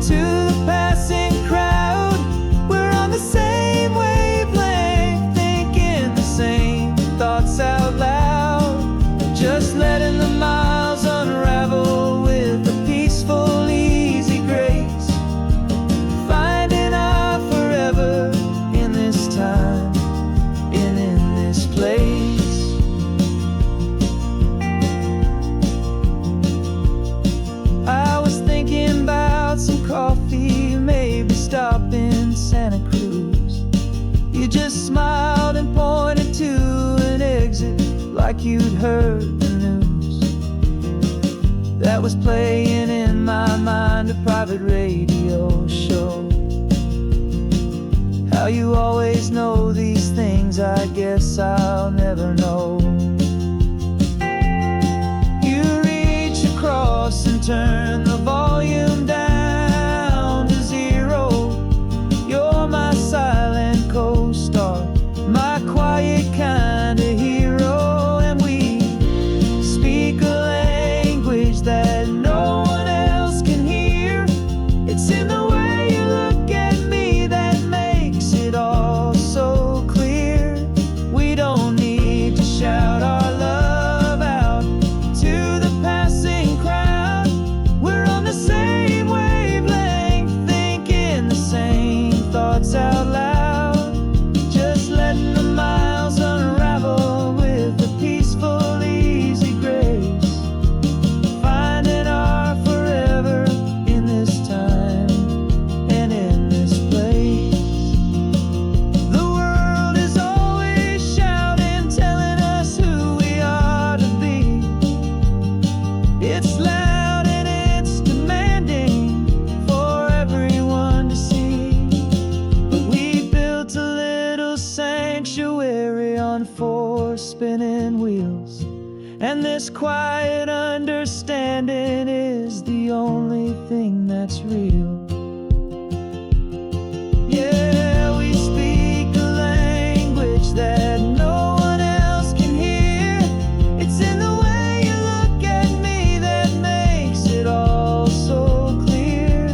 to the passing crowd. We're on the same wavelength, thinking the same thoughts out loud. Just letting the miles unravel with a peaceful, easy grace. Finding our forever in this time and in this place. I was thinking about some coffee, maybe stop in Santa Cruz. You just smiled and pointed to an exit like you'd heard the news. That was playing in my mind, a private radio show. How you always know these things, I guess I'll never know. You reach across and turn the volume down to zero. You're my silent co-star, my quiet kind of hero. And we speak a language that no one else can hear. It's in the way you look at me that makes it all so clear. We don't need to shout our love out to the passing crowd. We're And this quiet understanding is the only thing that's real. Yeah, we speak a language that no one else can hear. It's in the way you look at me that makes it all so clear.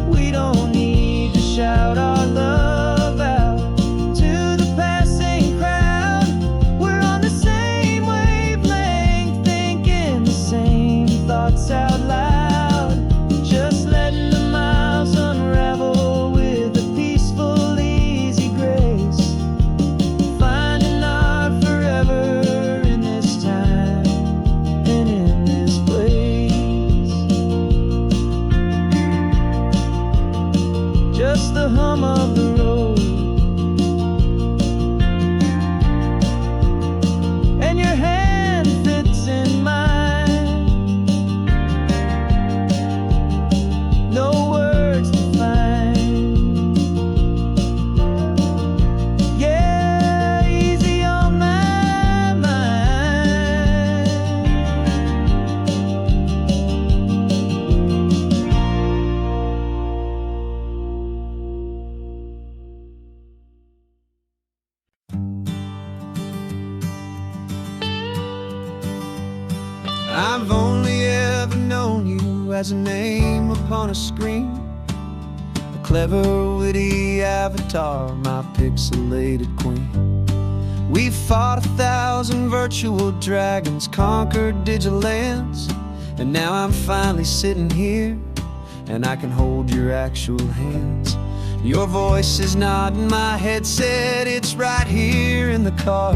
We don't need to shout our love out to the passing crowd. We're on the same wavelength, thinking the same thoughts out loud. Just letting the miles unravel with a peaceful, easy grace. Finding our forever in this time and in this place. Just the hum of the road and your hand fits in mine. No words to find. Yeah, easy on my mind. I've only ever known you as a name upon a screen, a clever, witty avatar, my pixelated queen. We've fought 1,000 virtual dragons, conquered digital lands, and now I'm finally sitting here, and I can hold your actual hands. Your voice is not in my headset, it's right here in the car.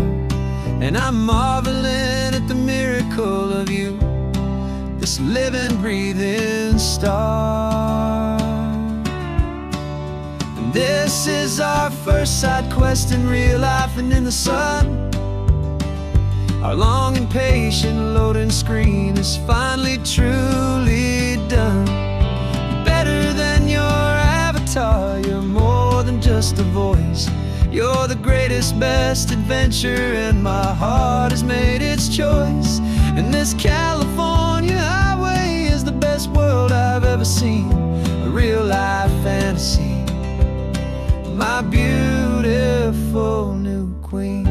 And I'm marveling at the miracle of you, this living, breathing star. And this is our first side quest in real life and in the sun. Our long and patient loading screen is finally truly done. You're better than your avatar, you're more than just a voice. You're the greatest, best adventure, and my heart has made its choice. And this California highway is the best world I've ever seen, a real-life fantasy, my beautiful new queen.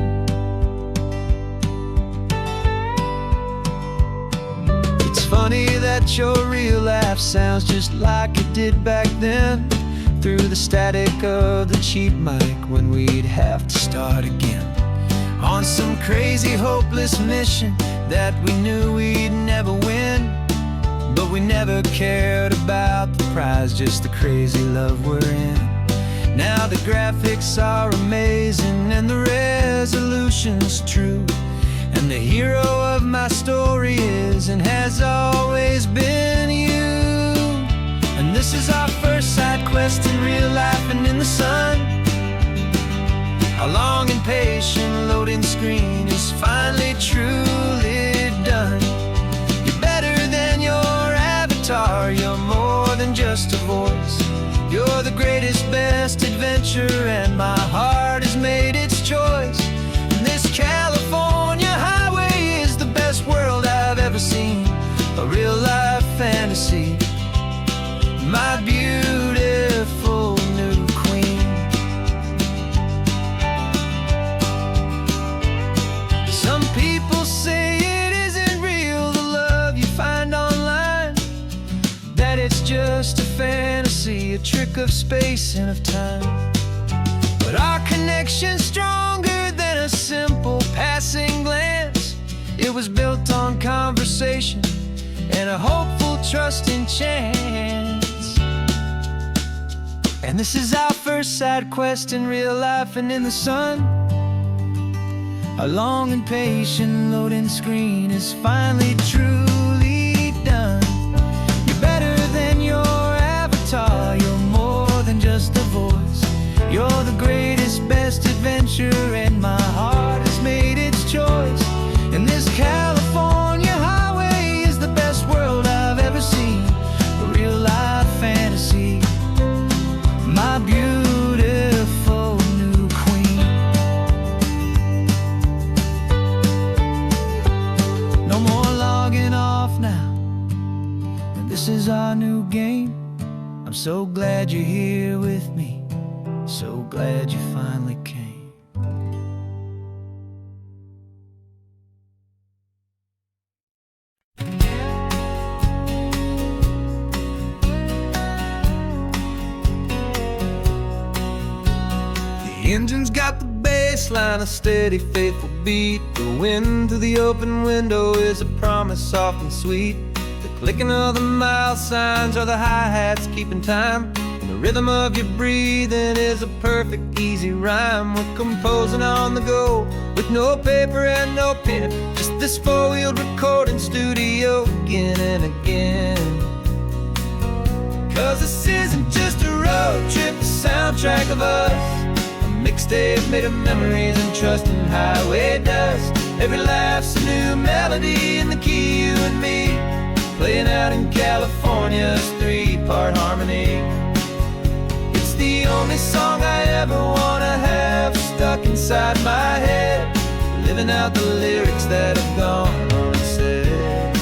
It's funny that your real life sounds just like it did back then, through the static of the cheap mic when we'd have to start again. On some crazy, hopeless mission that we knew we'd never win, but we never cared about the prize, just the crazy love we're in. Now the graphics are amazing and the resolution's true, and the hero of my story is and has always been you. And this is our first side quest in real life and in the sun. Our long and patient loading screen is finally truly done. You're better than your avatar, you're more than just a voice. You're the greatest, best adventure, and my heart has made its choice. And this California highway is the best world I've ever seen, a real-life fantasy, my beautiful new queen. Some people say it isn't real, the love you find online, that it's just a fantasy, a trick of space and of time. But our connection's stronger than a simple passing glance. It was built on conversation and a hopeful, trusting chance. And this is our first side quest in real life and in the sun. Our long and patient loading screen is finally truly done. You're better than your avatar, you're more than just a voice. You're the greatest, best adventure, and my heart has made its choice. And this California highway is the best world I've ever seen, a real-life fantasy, my beautiful new queen. No more came. I'm so glad you're here with me, so glad you finally came. The engine's got the bass line, a steady, faithful beat. The wind through the open window is a promise soft and sweet. The clicking of the mile signs are the hi-hats keeping time. And the rhythm of your breathing is a perfect, easy rhyme. We're composing on the go with no paper and no pen, just this four-wheeled recording studio again and again. 'Cause this isn't just a road trip, the soundtrack of us. Mixtape made of memories and trust in highway dust. Every laugh's a new melody in the key, you and me, playing out in California's three-part harmony. It's the only song I ever wanna have stuck inside my head, living out the lyrics that have gone unsaid.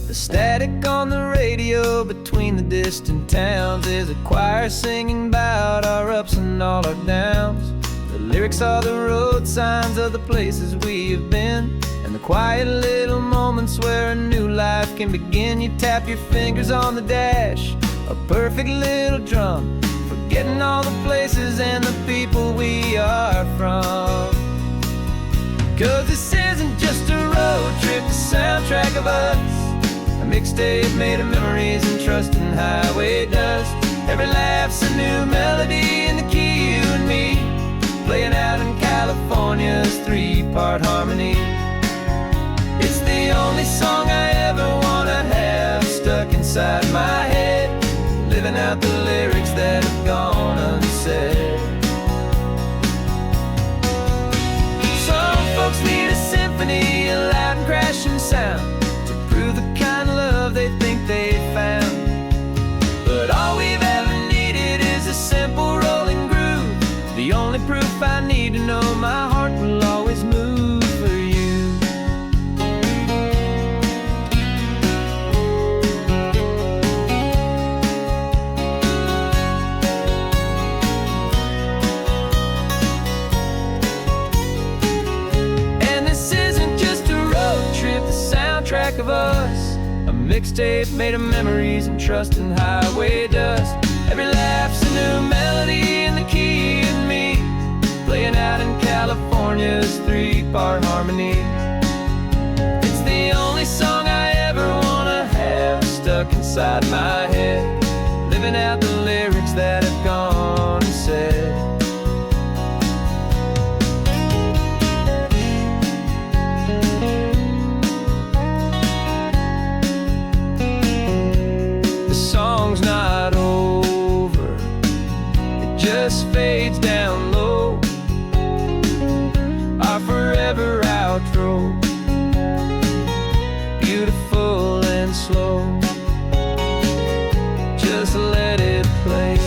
The static on the radio between the distant towns is a choir singing about our ups and all our downs. The lyrics are the road signs of the places we have been, and the quiet little moments where a new life can begin. You tap your fingers on the dash, a perfect little drum, forgetting all the places and the people we are from. 'Cause this isn't just a road trip, the soundtrack of us. A mixtape made of memories and trust in highway dust. Every laugh's a new melody in the key, you and me, playing out in California's three-part harmony. It's the only song I ever wanna have stuck inside my head, living out the lyrics that have gone unsaid. Some folks need a symphony, a loud and crashing sound, to prove the kind of love they think they found. But all we've ever needed is a simple rolling groove, the only proof I need to know my heart will always move for you. And this isn't just a road trip, the soundtrack of us. A mixtape made of memories and trust in highway dust. Every laugh's a new melody in the key, you and me, playing out in California's three-part harmony. It's the only song I ever wanna have stuck inside my head, living out the lyrics that have gone unsaid. The song's not over, it just fades down low, our forever outro, beautiful and slow. Just let it play.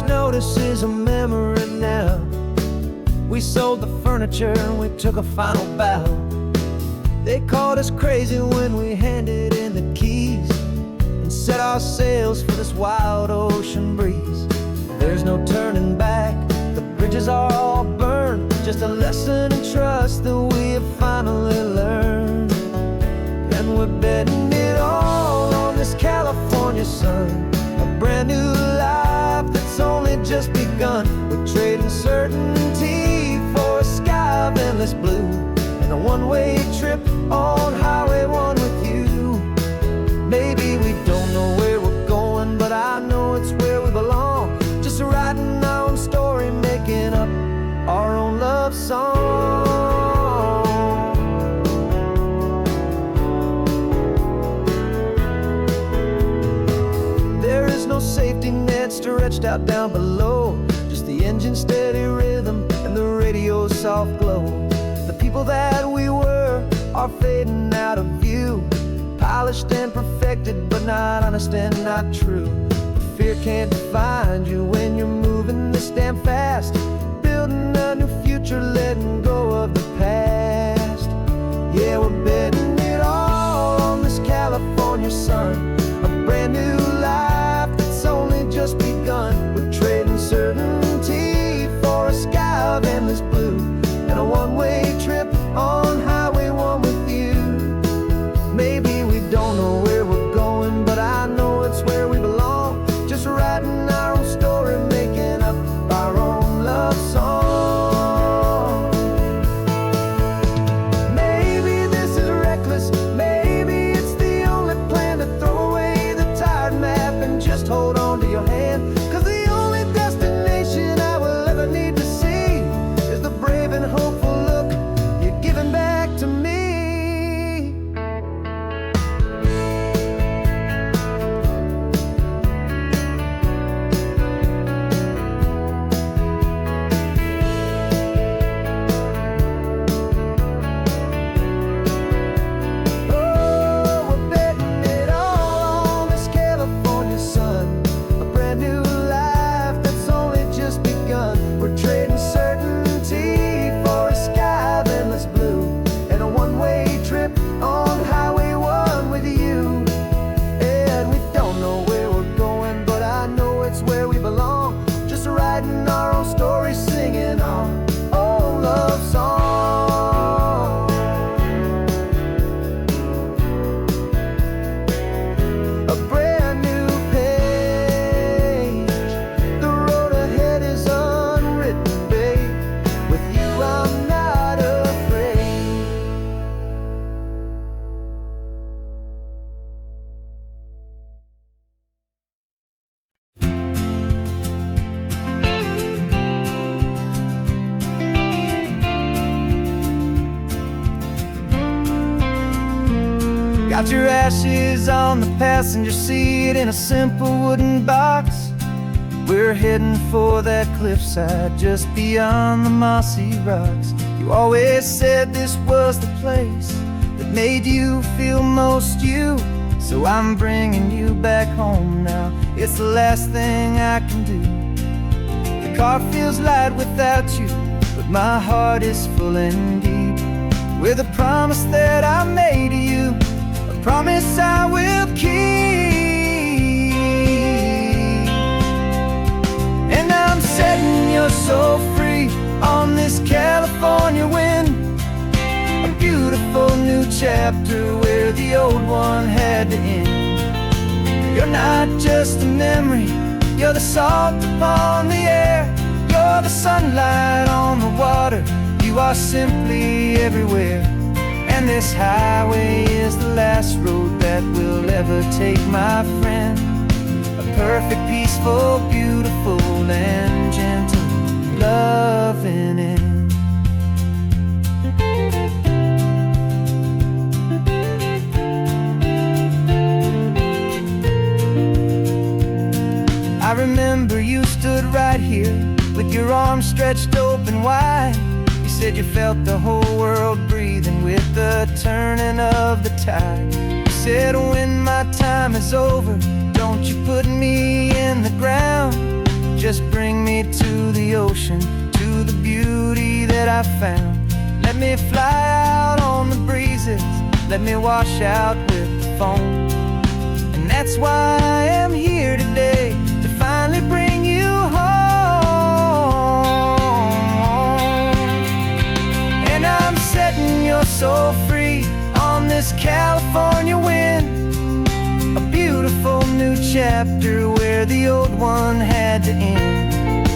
Notice is a memory now. We sold the furniture and we took a final bow. They called us crazy when we handed in the keys and set our sails for this wild ocean breeze. There's no turning back, the bridges are all burned, just a lesson in trust that we have finally learned. And we're betting it all on this California sun, a brand new life that's only just begun. We're trading certainty for a sky of endless blue, and a one-way trip on Highway 1 with you. Maybe we don't know where we're going, but I know it's where we belong. Just writing our own story, making up our own love song. There is no safety net stretched out down below, just the engine's steady rhythm and the radio's soft glow. The people that we were are fading out of view, polished and perfected, but not honest and not true. Fear can't define you when you're moving this damn fast, building a new future, letting go of the past. Yeah, we're betting it all on this California sun, a brand new life that's only just begun. We're trading certainty for a sky of endless blue and a one-way trip on Highway 1 with you. Maybe we don't know where we're going, but I know it's where we belong. Just writing our own story, making up our own love song. Maybe this is reckless, maybe it's the only plan to throw away the tired map and just hold on to your hand. 'Cause the only destination I will ever need to see is the brave and hopeful look you're giving back to me. Got your ashes on the passenger seat in a simple wooden box. We're heading for that cliffside just beyond the mossy rocks. You always said this was the place that made you feel most you, so I'm bringing you back home now. It's the last thing I can do. The car feels light without you, but my heart is full and deep with a promise that I made to you, promise I will keep. And I'm setting your soul free on this California wind, a beautiful new chapter where the old one had to end. You're not just a memory, you're the salt upon the air, you're the sunlight on the water, you are simply everywhere. And this highway is the last road that we'll ever take, my friend. A perfect, peaceful, beautiful, and gentle loving end. I remember you stood right here with your arms stretched open wide. You said you felt the whole world breathing with the turning of the tide. You said when my time is over, don't you put me in the ground, just bring me to the ocean, to the beauty that I found. Let me fly out on the breezes, let me wash out with the foam. And that's why I am here today, to finally bring you home. And I'm setting your soul free on this California wind, a beautiful new chapter where the old one had to end.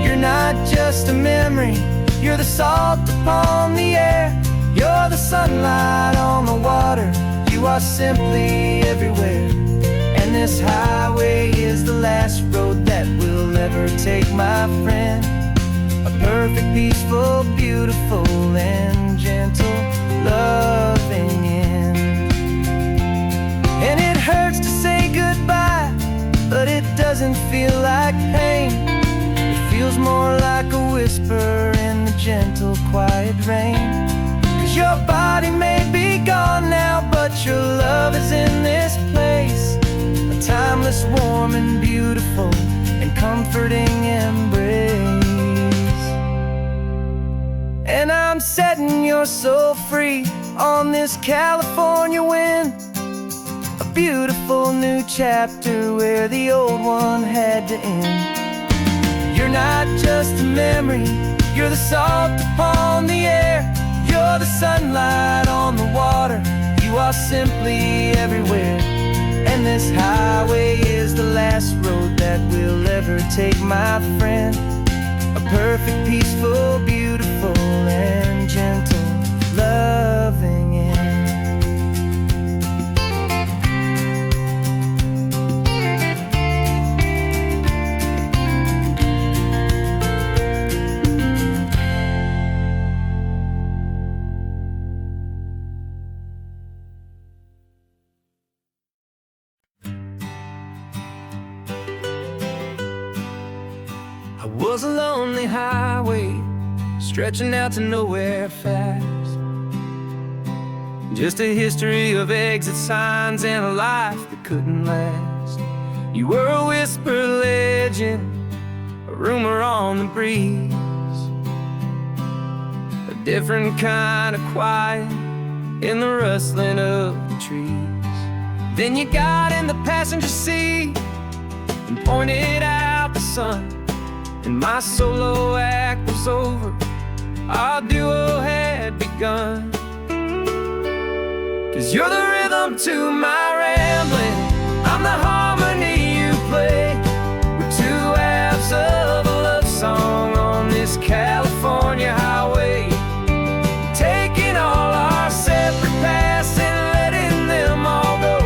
You're not just a memory, you're the salt upon the air, you're the sunlight on the water, you are simply everywhere. And this highway is the last road that we'll ever take, my friend. A perfect, peaceful, beautiful, and gentle loving end. And it hurts to say goodbye, but it doesn't feel like pain. It feels more like a whisper in the gentle, quiet rain. 'Cause your body may be gone now, but your love is in this place. A timeless, warm and beautiful and comforting embrace. And I'm setting your soul free on this California wind. A beautiful new chapter where the old one had to end. You're not just a memory, you're the salt upon the air. You're the sunlight on the water, you are simply everywhere. And this highway is the last road that we'll ever take, my friend. A perfect, peaceful, beautiful, and gentle, loving end. I was a lonely highway, stretching out to nowhere fast. Just a history of exit signs and a life that couldn't last. You were a whisper legend, a rumor on the breeze, a different kind of quiet in the rustling of the trees. Then you got in the passenger seat and pointed out the sun, and my solo act was over, our duo had begun. 'Cause you're the rhythm to my rambling, I'm the harmony you play. We're two halves of a love song on this California highway, taking all our separate paths and letting them all go.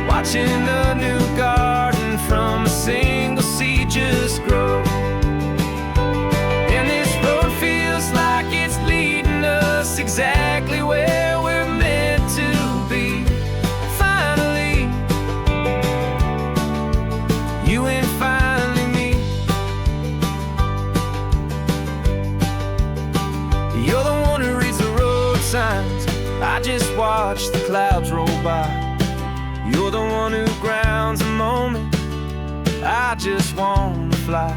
Watching a new garden from a single seed just grow. And this road feels like it's leading us exactly where we're meant to be. Finally, you and finally me. You're the one who reads the road signs, I just watch the clouds roll by. You're the one who grounds a moment, I just wanna fly.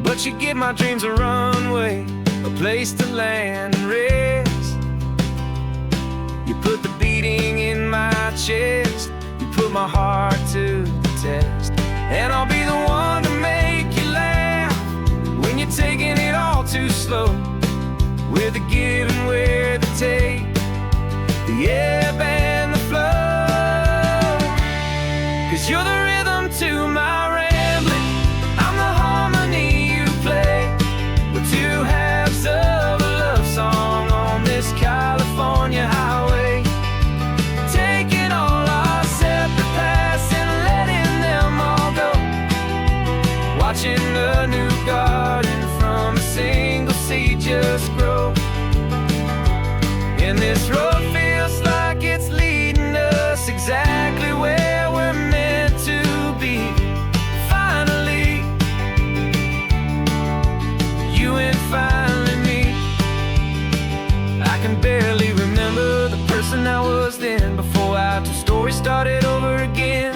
But you give my dreams a runway, a place to land and rest. You put the beating in my chest, you put my heart to the test. And I'll be the one to make you laugh when you're taking it all too slow. We're the give and we're the take, the ebb and the flow. 'Cause you're the rhythm to my rambling, I'm the harmony you play. We're two halves of a love song on this California highway, taking all our separate paths and letting them all go. Watching a new garden from a single seed just grow. And this road feels like it's leading us exactly where we're meant to be. Finally, you and finally me. I can barely remember the person I was then, before our two stories started over again.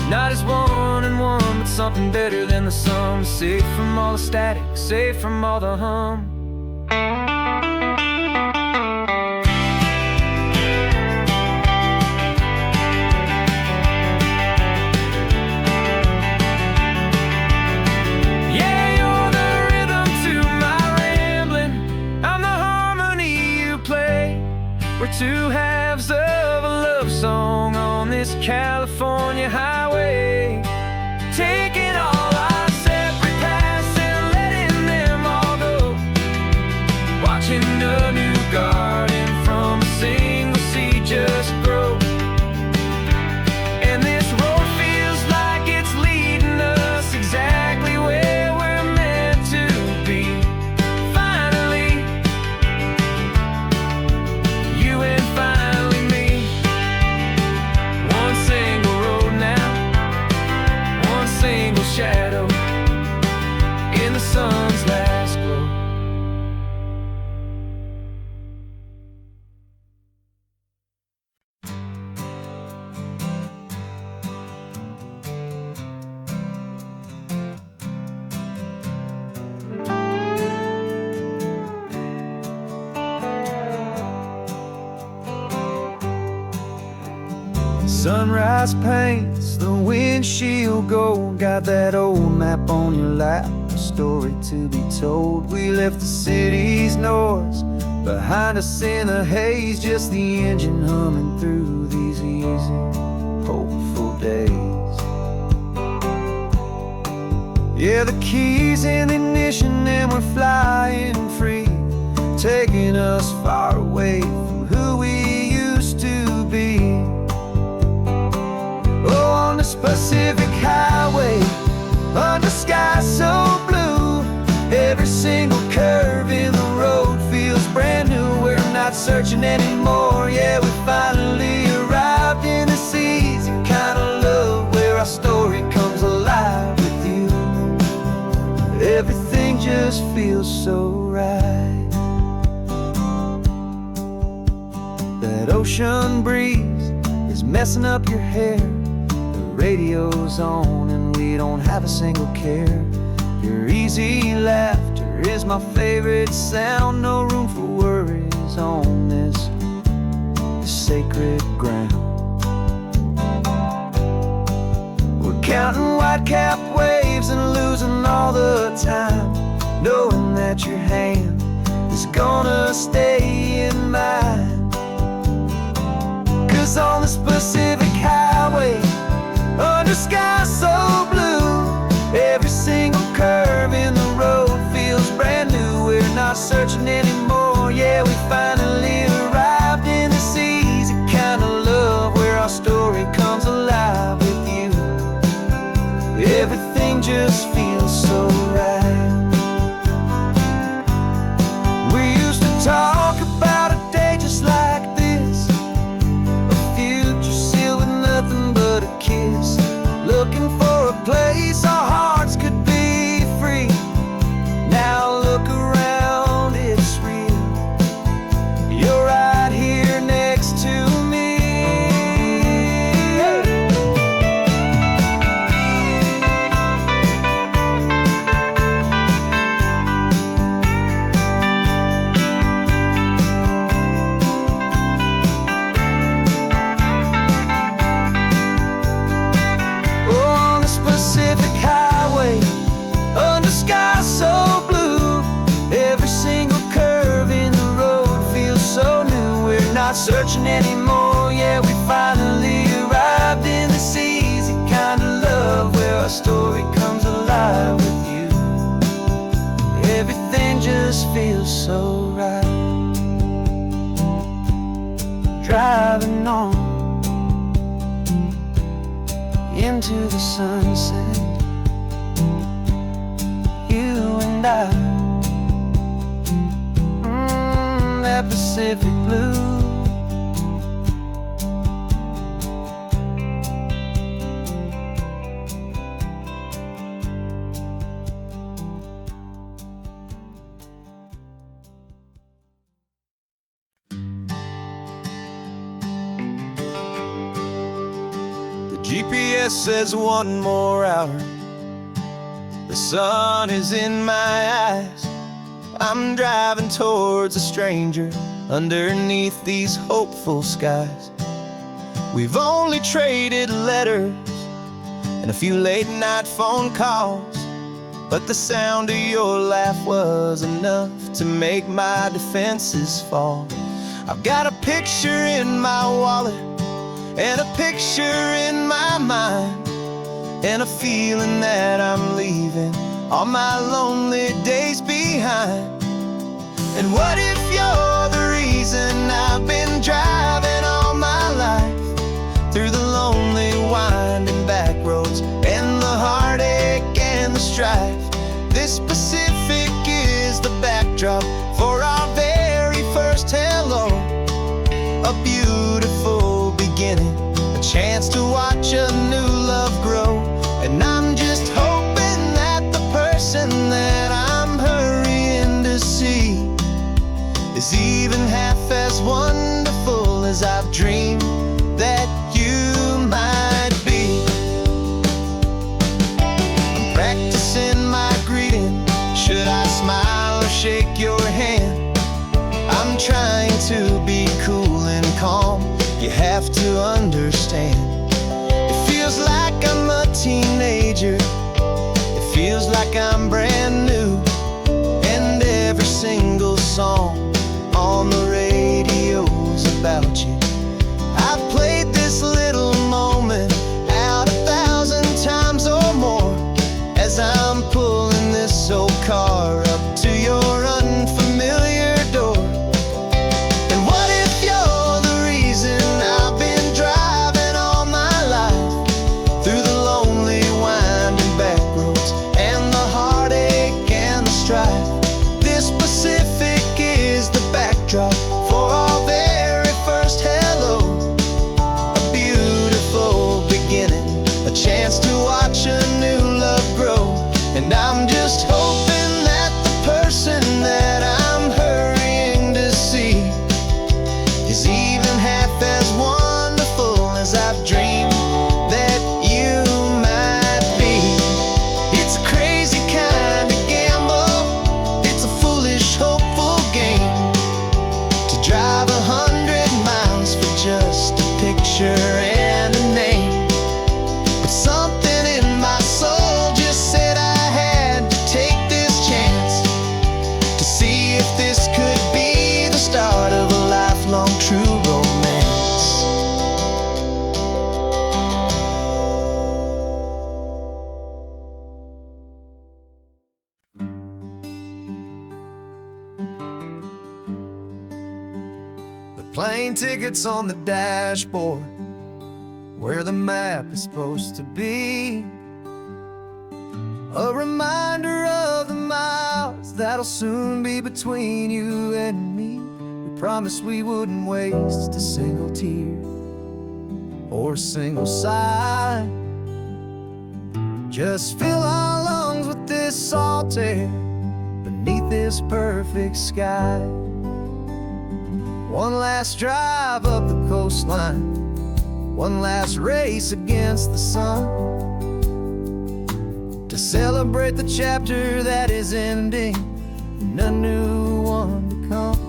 Not as one and one, but something better than the sum. Safe from all the static, safe from all the hum. Two halves of a love song on this California highway, taking all our separate paths and letting them all go. Watching a new garden from a single seed just grow. And this road feels like it's leading us exactly where we're meant to be. Finally, you and finally me. One single road now, Sunrise paints the windshield gold. Got that old map on your lap, a story to be told. We left the city's noise behind us in the haze, just the engine humming through these easy, hopeful days. Yeah, the keys in the ignition and we're flying free, taking us far away from who we used to be. Oh, on this Pacific highway, under skies so blue, every single curve in the road feels brand new. We're not searching anymore, yeah, we finally arrived in this easy kind of love, where our story comes alive with you. Everything just feels so right. That ocean breeze is messing up your hair, radio's on and we don't have a single care. Your easy laughter is my favorite sound. No room for worries on this sacred ground. We're counting white-capped waves and losing all the time, knowing that your hand is gonna stay in mine. 'Cause on this Pacific highway, under skies so blue, every single curve in the road feels brand new. We're not searching anymore, yeah, we finally arrived in this easy kind of love, where our story comes alive with you. Everything just feels so right. We used to talk about a day just like this, a future sealed with nothing but a kiss, looking for a place our hearts could be free. Now look around, it's real. You're right here next to me. Pacific highway, under skies so blue, every single curve in the road feels so new. We're not searching anymore, yeah, we finally arrived in this easy kind of love, where our story comes alive with you. Everything just feels so right. Driving on into the sunset, you and I, that Pacific blue. GPS says one more hour. The sun is in my eyes. I'm driving towards a stranger underneath these hopeful skies. We've only traded letters and a few late night phone calls, but the sound of your laugh was enough to make my defenses fall. I've got a picture in my wallet and a picture in my mind, and a feeling that I'm leaving all my lonely days behind. And what if you're the reason I've been driving all my life, through the lonely winding back roads and the heartache and the strife? This Pacific is the backdrop for our very first hello, a beautiful beginning, a chance to watch a new love grow. And I'm just hoping that the person that I'm hurrying to see is even half as wonderful as I've dreamed that you might be. I'm practicing my greeting. Should I smile or shake your hand? I'm trying to be cool and calm You have to understand. It feels like I'm a teenager. It feels like I'm brand new. And every single song on the radio's about you. I've played this little moment out 1,000 times or more as I'm pulling this old car up to your unfamiliar door. And what if you're the reason I've been driving all my life through the lonely winding back roads and the heartache and the strife? This Pacific is the backdrop for our very first hello. A beautiful beginning, a chance to watch a new love grow. And I'm just hoping that the person that I'm hurrying to see is even half as wonderful as I've dreamed that you might be. It's a crazy kind of gamble. It's a foolish, hopeful game to drive 100 miles for just a picture and a name. But something in my soul just said I had to take this chance to see if this could be the start of a lifelong true romance. The plane tickets on the dashboard, where the map is supposed to be. A reminder of the miles that'll soon be between you and me. We promised we wouldn't waste a single tear or a single sigh. Just fill our lungs with this salt air beneath this perfect sky. One last drive up the coastline, one last race against the sun, to celebrate the chapter that is ending and a new one to come.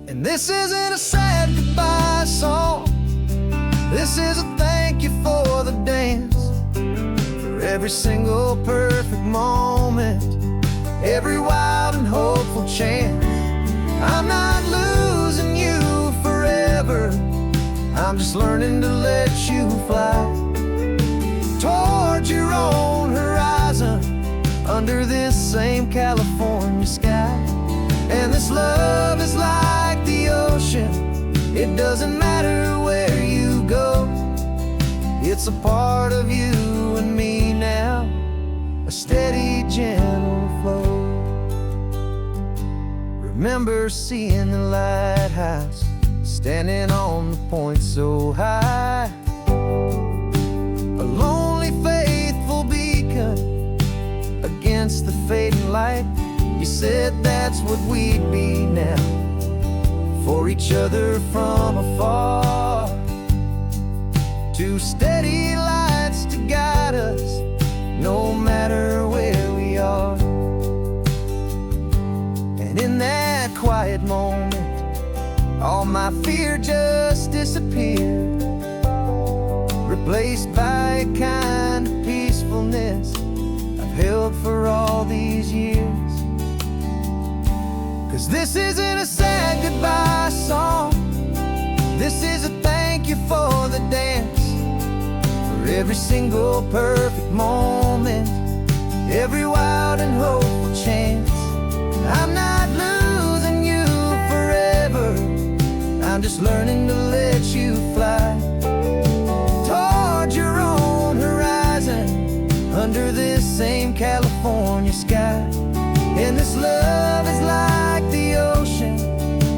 And this isn't a sad goodbye song. This is a thank you for the dance, for every single perfect moment, every wild and hopeful chance. I'm not losing you forever, I'm just learning to let you fly toward your own horizon under this same California sky. And this love is like the ocean, it doesn't matter where you go. It's a part of you and me now, a steady, gentle flow. Remember seeing the lighthouse, standing on the point so high, a lonely, faithful beacon against the fading light. You said that's what we'd be now, for each other from afar. Two steady lights to guide us, no matter where we are. And in that quiet moment, all my fear just disappeared, replaced by a kind of peacefulness I've held for all these years. 'Cause this isn't a sad goodbye song, this is a thank you for the dance, for every single perfect moment, every wild and hopeful chance. I'm not losing you forever, I'm just learning to let you fly toward your own horizon under this same California sky. And this love is like the ocean,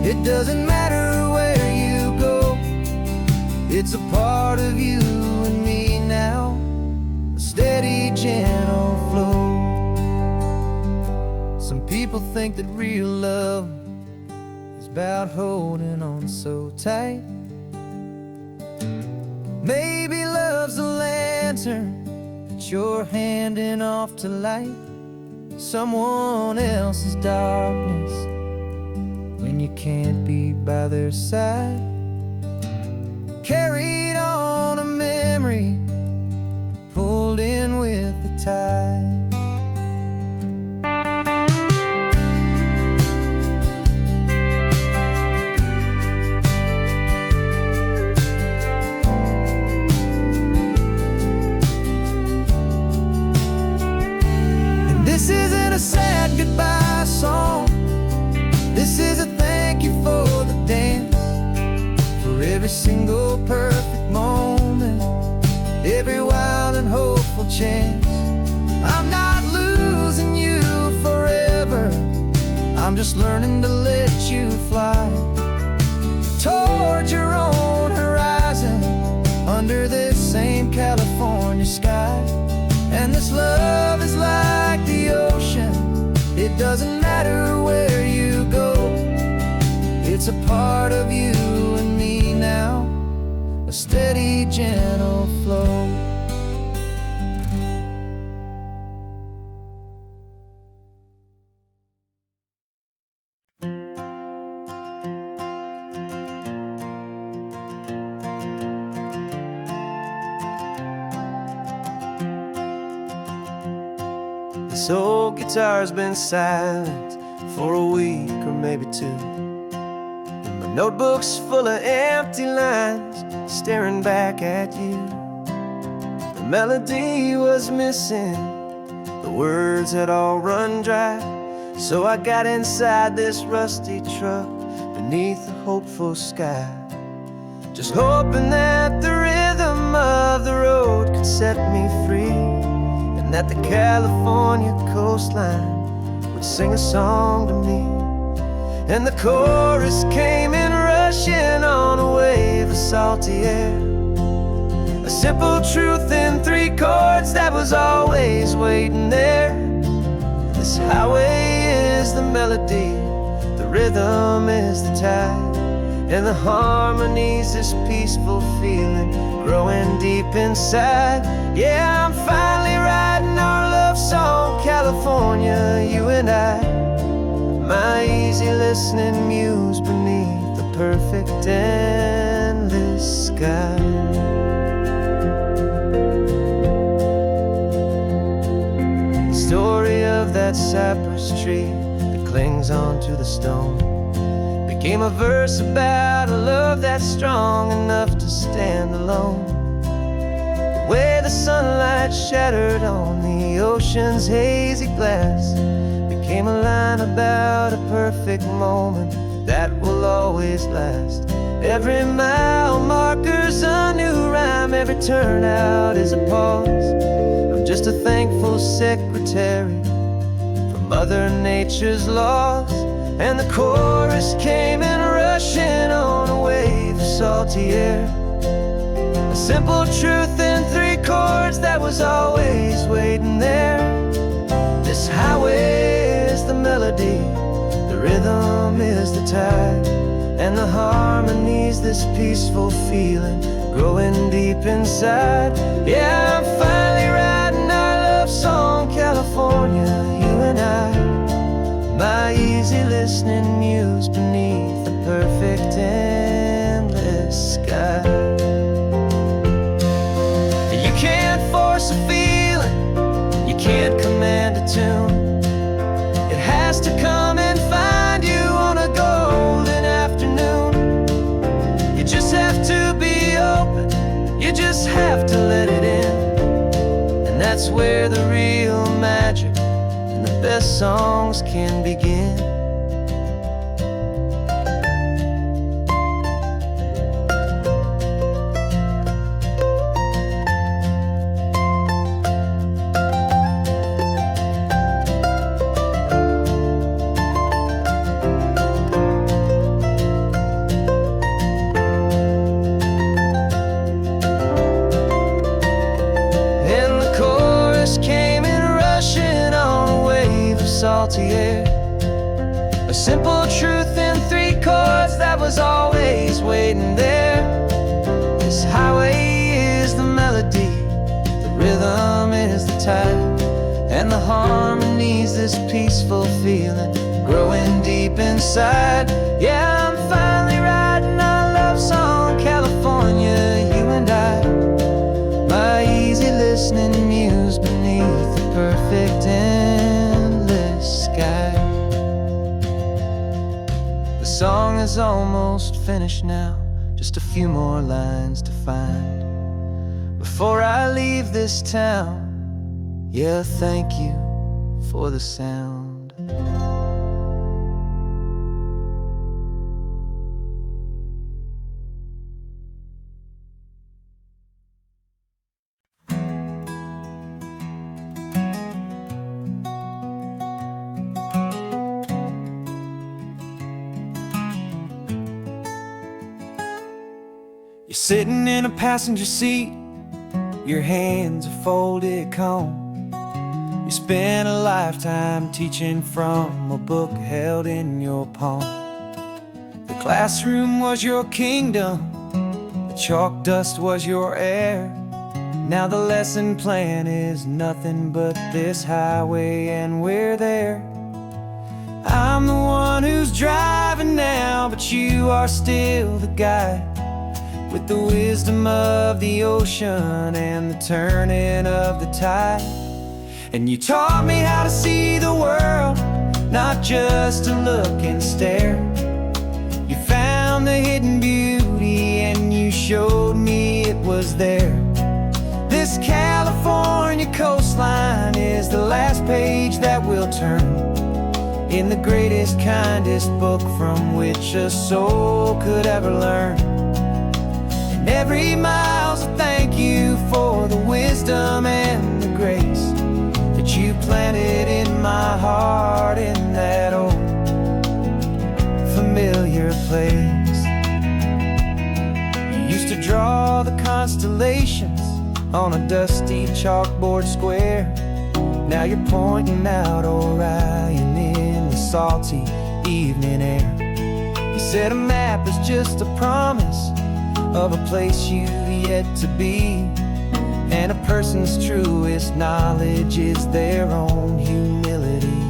it doesn't matter where you go. It's a part of you and me now, a steady, gentle flow. Some people think that real love is about holding on so tight. Maybe love's a lantern that you're handing off to light someone else's darkness when you can't be by their side. Carried on a memory, pulled in with the tide. This isn't a sad goodbye song. This is a thank you for the dance, for every single perfect moment, every wild and hopeful chance. I'm not losing you forever, I'm just learning to let you fly toward your own horizon, under this same California sky. And this love is like the ocean, it doesn't matter where you go. It's a part of you and me now, a steady, gentle flow. This old guitar's been silent for a week or maybe two, and my notebook's full of empty lines staring back at you. The melody was missing, the words had all run dry, so I got inside this rusty truck beneath a hopeful sky, just hoping that the rhythm of the road could set me free, and that the California coastline would sing a song to me. And the chorus came in rushing on a wave of salty air, a simple truth in 3 chords that was always waiting there. This highway is the melody, the rhythm is the tide, and the harmony's this peaceful feeling growing deep inside. Yeah, I'm finally writing our love song, California, you and I, my easy listening muse beneath the perfect endless sky. The story of that cypress tree that clings onto the stone became a verse about a love that's strong enough to stand alone. The way the sunlight shattered on the ocean's hazy glass became a line about a perfect moment that will always last. Every mile marker's a new rhyme, every turnout is a pause. I'm just a thankful secretary for Mother Nature's laws. And the chorus came in rushing on a wave of salty air, a simple truth in 3 chords that was always waiting there. This highway is the melody, the rhythm is the tide, and the harmony's this peaceful feeling growing deep inside. Yeah, I'm finally writing our love song, California, you and I, my easy listening muse beneath the perfect endless sky. You can't force a feeling, you can't command a tune. It has to come and find you on a golden afternoon. You just have to be open, you just have to let it in, and that's where the real magic and the best songs can begin. Salty air, a simple truth in 3 chords that was always waiting there. This highway is the melody, the rhythm is the tide, and the harmony ease this peaceful feeling growing deep inside. Yeah, I'm finally writing our love song, California, you and I. My easy listening muse beneath the perfect endless sky. The song is almost finished now, just a few more lines to find before I leave this town. Yeah, thank you for the sound. You're sitting in a passenger seat, your hands are folded calm. You spent a lifetime teaching from a book held in your palm. The classroom was your kingdom, the chalk dust was your air. Now the lesson plan is nothing but this highway and we're there. I'm the one who's driving now, but you are still the guide, with the wisdom of the ocean and the turning of the tide. And you taught me how to see the world, not just to look and stare. You found the hidden beauty and you showed me it was there. This California coastline is the last page that we'll turn in the greatest, kindest book from which a soul could ever learn. And every mile's a thank you for the wisdom and the grace that you planted in my heart in that old familiar place. You used to draw the constellations on a dusty chalkboard square. Now you're pointing out Orion in the salty evening air. You said a map is just a promise of a place you've yet to be, and a person's truest knowledge is their own humility.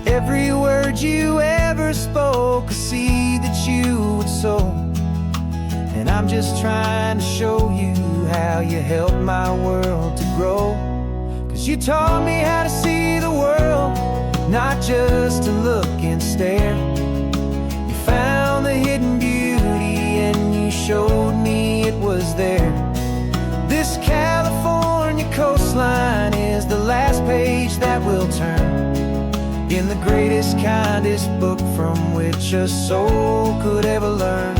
Every word you ever spoke, a seed that you would sow, and I'm just trying to show you how you helped my world to grow. 'Cause you taught me how to see the world, not just to look and stare. You found the hidden beauty and you showed me it was there. This California coastline is the last page that we'll turn in the greatest, kindest book from which a soul could ever learn.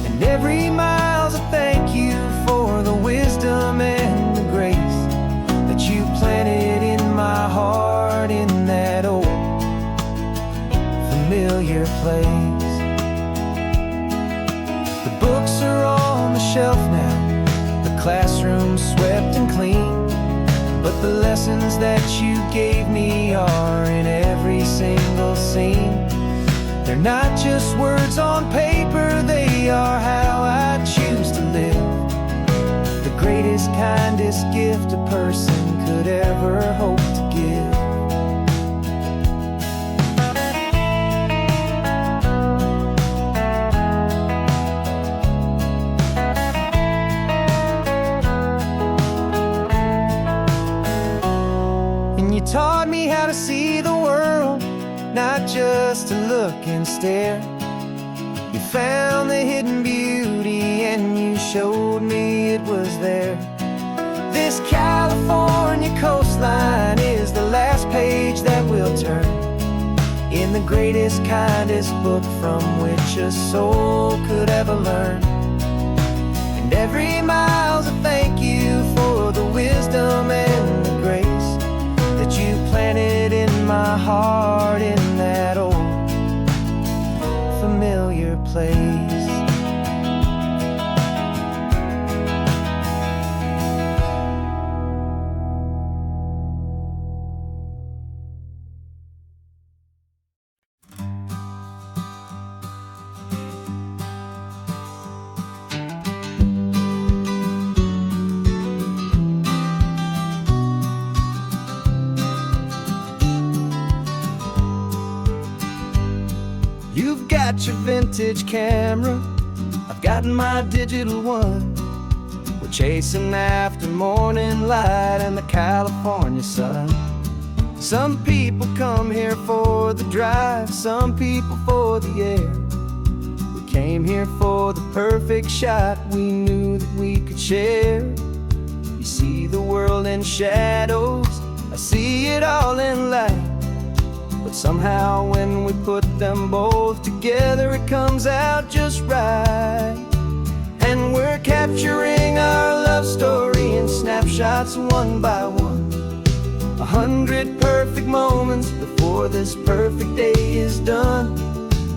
And every mile's a thank you for the wisdom and the grace that you planted in my heart in that old familiar place. The books are on the shelf now, classroom swept and clean, but the lessons that you gave me are in every single scene. They're not just words on paper, they are how I choose to live. The greatest, kindest gift a person could ever hope to give. You taught me how to see the world, not just to look and stare. You found the hidden beauty and you showed me it was there. This California coastline is the last page that we'll turn in the greatest, kindest book from which a soul could ever learn. And every mile's a thank you for the wisdom and the grace that you planted in my heart in that old familiar place. You've got your vintage camera, I've got my digital one. We're chasing after morning light and the California sun. Some people come here for the drive, some people for the air. We came here for the perfect shot we knew that we could share. You see the world in shadows, I see it all in light. But somehow when we put them both together, it comes out just right. And we're capturing our love story in snapshots one by one. 100 perfect moments before this perfect day is done.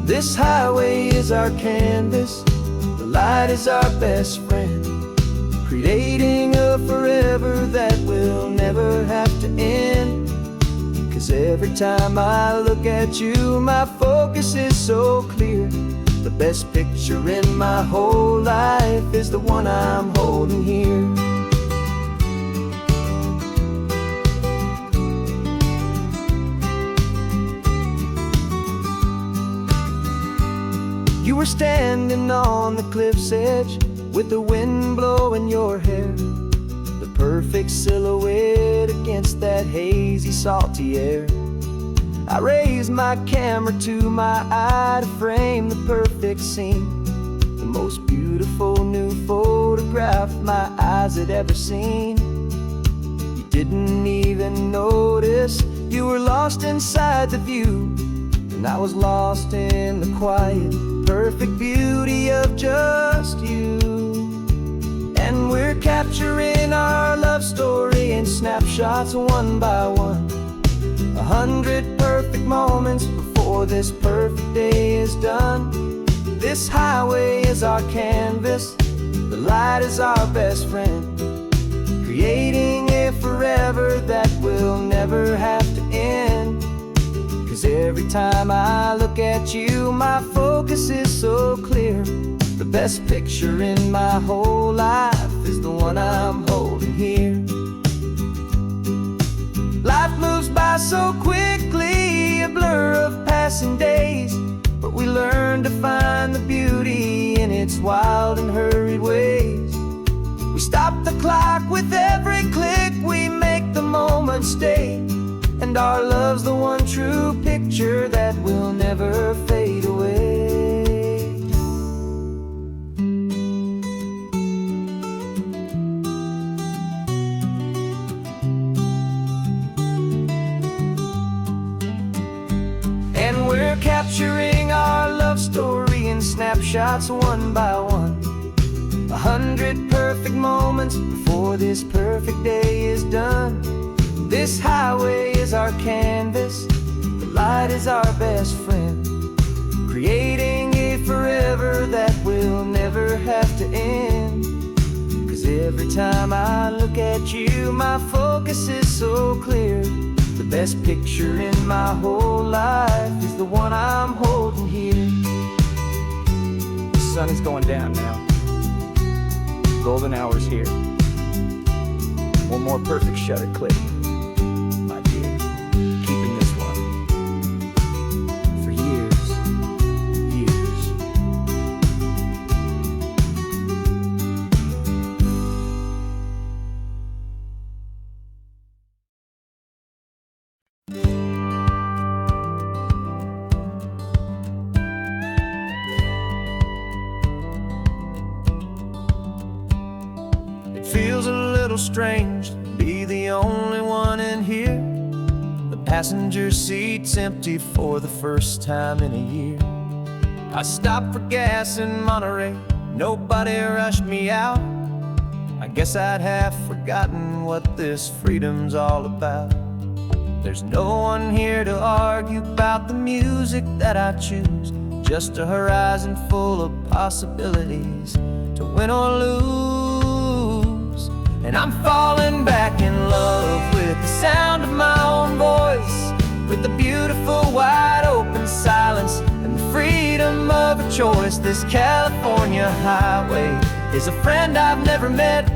This highway is our canvas, the light is our best friend, creating a forever that will never have to end. 'Cause every time I look at you, my focus is so clear. The best picture in my whole life is the one I'm holding here. You were standing on the cliff's edge with the wind blowing your hair, the perfect silhouette against that hazy, salty air. I raised my camera to my eye to frame the perfect scene, the most beautiful new photograph my eyes had ever seen. You didn't even notice you were lost inside the view, and I was lost in the quiet, perfect beauty of just you. And we're capturing our love story in snapshots one by one. 100 perfect moments before this perfect day is done. This highway is our canvas, the light is our best friend, creating a forever that will never have to end. 'Cause every time I look at you, my focus is so clear. The best picture in my whole life is the one I'm holding here. Life moves by so quickly, a blur of passing days, but we learn to find the beauty in its wild and hurried ways. We stop the clock with every click, we make the moment stay, and our love's the one true picture that will never fade away. And we're capturing our love story in snapshots one by one. 100 perfect moments before this perfect day is done. This highway is our canvas, the light is our best friend, creating a forever that will never have to end. 'Cause every time I look at you, my focus is so clear. The best picture in my whole life is the one I'm holding here. The sun is going down now. Golden hour's here. One more perfect shutter click. Keeping this one for years, years. It feels a little strange to be the only one in here. Passenger seat's empty for the first time in a year. I stopped for gas in Monterey, nobody rushed me out. I guess I'd have forgotten what this freedom's all about. There's no one here to argue about the music that I choose, just a horizon full of possibilities to win or lose. And I'm falling back in love with the sound of my own voice, with the beautiful wide open silence and the freedom of a choice. This California highway is a friend I've never met,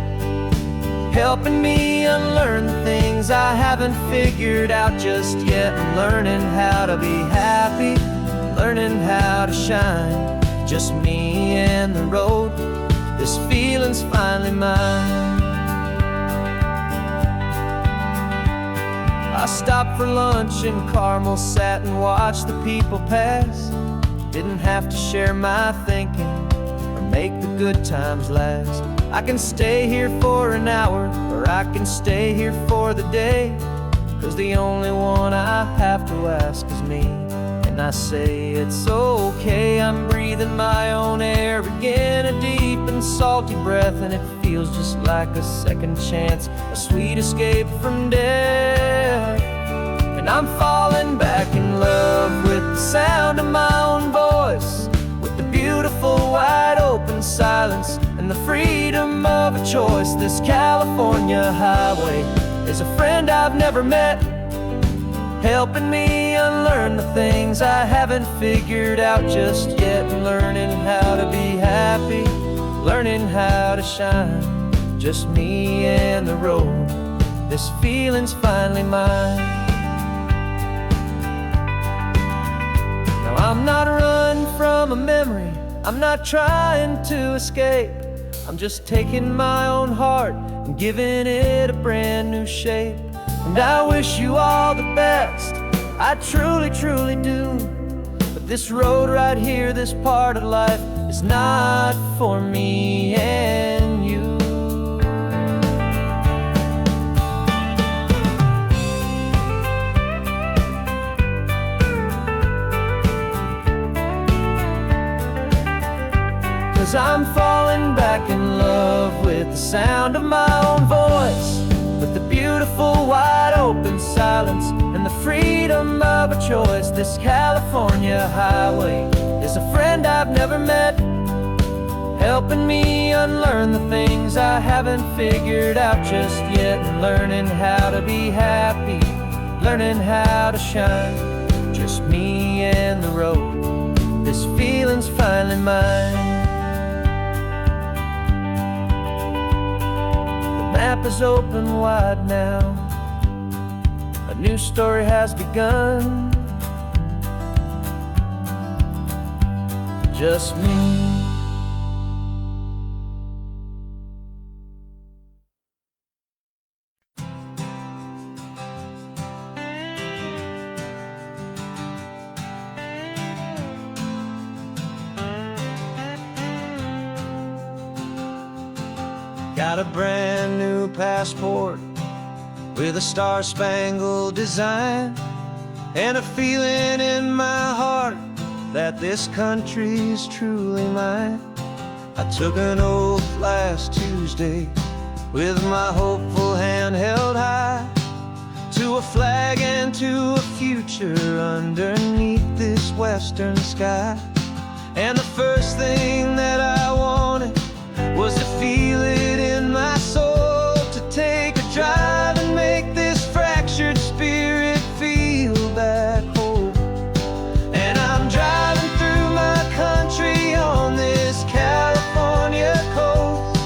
helping me unlearn the things I haven't figured out just yet, and learning how to be happy learning how to shine. Just me and the road, this feeling's finally mine. I stopped for lunch in Carmel, sat and watched the people pass. Didn't have to share my thinking or make the good times last. I can stay here for an hour, or I can stay here for the day, 'cause the only one I have to ask is me. And I say it's okay, I'm breathing my own air again, a deep and salty breath, and it feels just like a second chance, a sweet escape from death. And I'm falling back in love with the sound of my own voice, with the beautiful wide open silence and the freedom of a choice. This California highway is a friend I've never met, helping me unlearn the things I haven't figured out just yet, and learning how to be happy, learning how to shine. Just me and the road, this feeling's finally mine. Now I'm not running from a memory, I'm not trying to escape, I'm just taking my own heart and giving it a brand new shape. And I wish you all the best, I truly, truly do. But this road right here, this part of life, is not for me and you. 'Cause I'm falling back in love with the sound of my own voice, with the beautiful wide open silence and the freedom of a choice. This California highway is a friend I've never met, helping me unlearn the things I haven't figured out just yet, and learning how to be happy, learning how to shine. Just me and the road, this feeling's finally mine. The map is open wide now, a new story has begun. Just me. Got a brand new passport with a star-spangled design, and a feeling in my heart that this country's truly mine. I took an oath last Tuesday with my hopeful hand held high, to a flag and to a future underneath this western sky. And the first thing that I wanted was to feel it in my soul, to take a drive and make this fractured spirit feel back home. And I'm driving through my country on this California coast,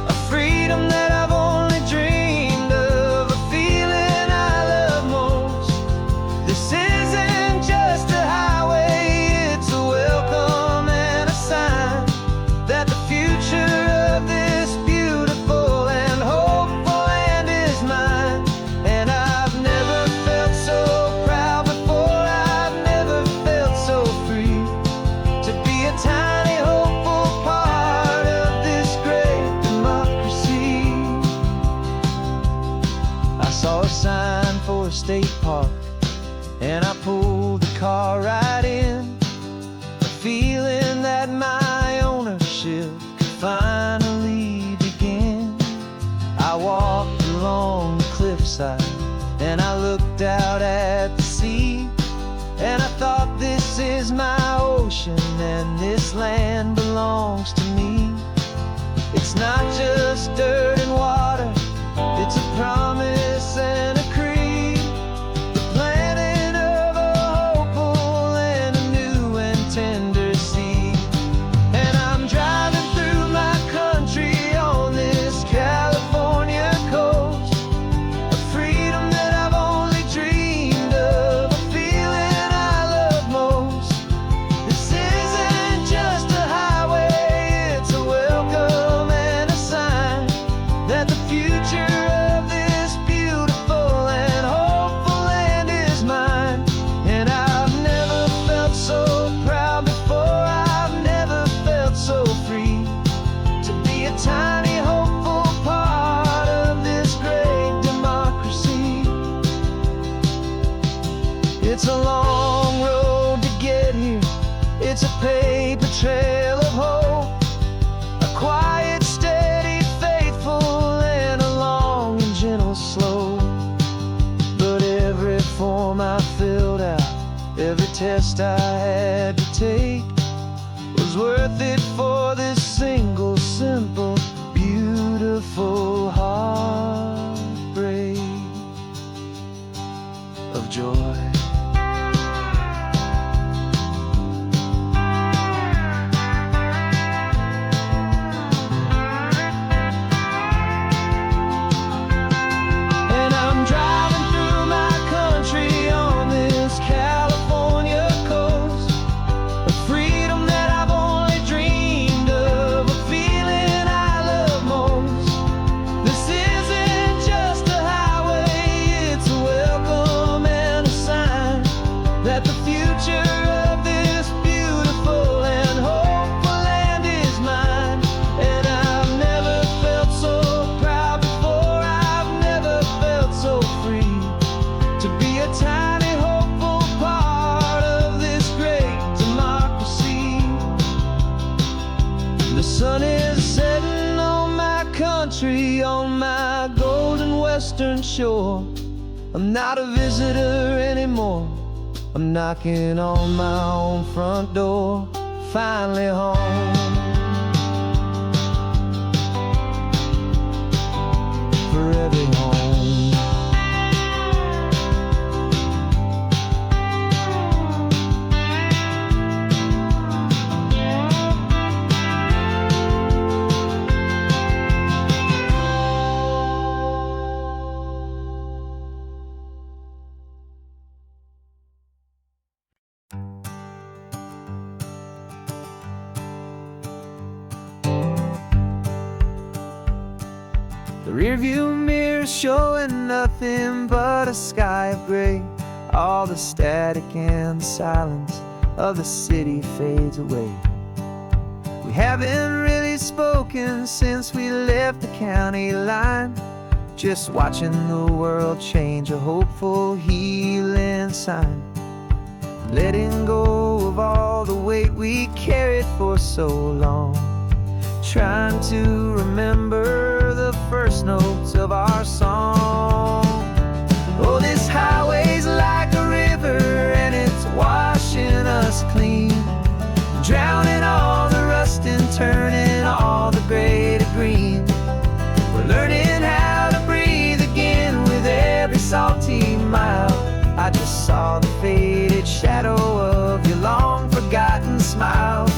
a freedom that I've only dreamed of, a feeling I love most. This isn't just a highway, it's a welcome and a sign that the future of this beautiful and hopeful land is mine. And I've never felt so proud before, I've never felt so free, to be a tiny hopeful part of this great democracy. I saw a sign for a state park, and I pulled the car right in, a feeling that my ownership could finally begin. I walked along the cliffside and I looked out at the sea, and I thought, this is my ocean and this land belongs to me. It's not just dirt and water, it's a promise and a creed, the planting of a hopeful and a new and tender seed. And I'm driving through my country on this California coast, a freedom that I've only dreamed of, a feeling I love most. It's a long road to get here. It's a paper trail of hope, a quiet, steady, faithful, and a long and gentle slope. But every form I filled out, every test I had to take, was worth it for this single, simple, beautiful heartbreak of joy. And I'm driving through my country on this California coast, a freedom that I've only dreamed of, a feeling I love most. This isn't just a highway, it's a welcome and a sign that the future of this beautiful and hopeful land is mine. And I've never felt so proud before, I've never felt so free to be a tiny, hopeful part of this great democracy. The sun is setting on my country, on my golden western shore. I'm not a visitor anymore, I'm knocking on my own front door, finally home. Forever home. The rearview mirror showing nothing but a sky of gray. All the static and the silence of the city fades away. We haven't really spoken since we left the county line, just watching the world change, a hopeful healing sign. Letting go of all the weight we carried for so long, trying to remember the first notes of our song. Oh, this highway's like a river and it's washing us clean, drowning all the rust and turning all the gray to green. We're learning how to breathe again with every salty mile. I just saw the faded shadow of your long forgotten smile,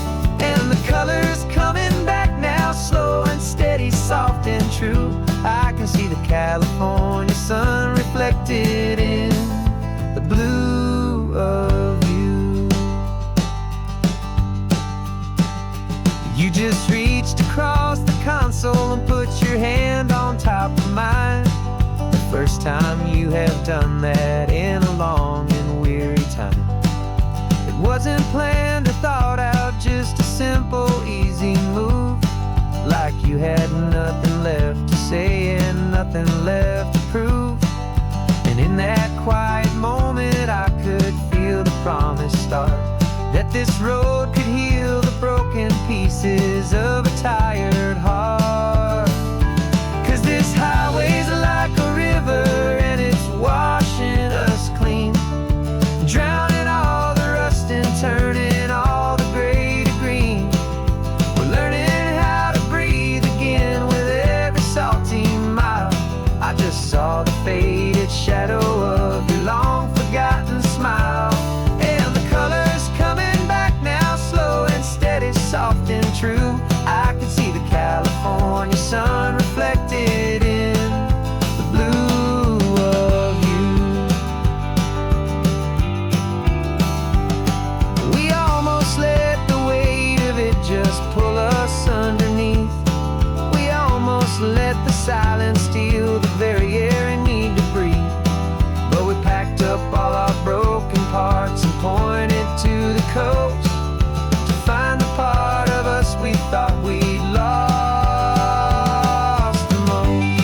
and the colors coming back now, slow and steady, soft and true. I can see the California sun reflected in the blue of you. You just reached across the console and put your hand on top of mine. The first time you have done that in a long and weary time. It wasn't planned or thought out, just a simple, easy move. Like you had nothing left to say and nothing left to prove. And in that quiet moment I could feel the promise start, that this road could heal the broken pieces of a tired heart. 'Cause this highway's like a river and it's washing us clean, drowning all the rust and turning all the gray to green. We're learning how to breathe again with every salty mile. I just saw the faded shadow of your long forgotten smile, and the colors coming back now, slow and steady, soft and true. I can see the California sun reflected in the blue of you. We almost let the weight of it just pull us underneath. We almost let the silence steal the very air and need to breathe. But we packed up all our broken parts and pointed to the coast to find the part of us we thought we'd lost the most.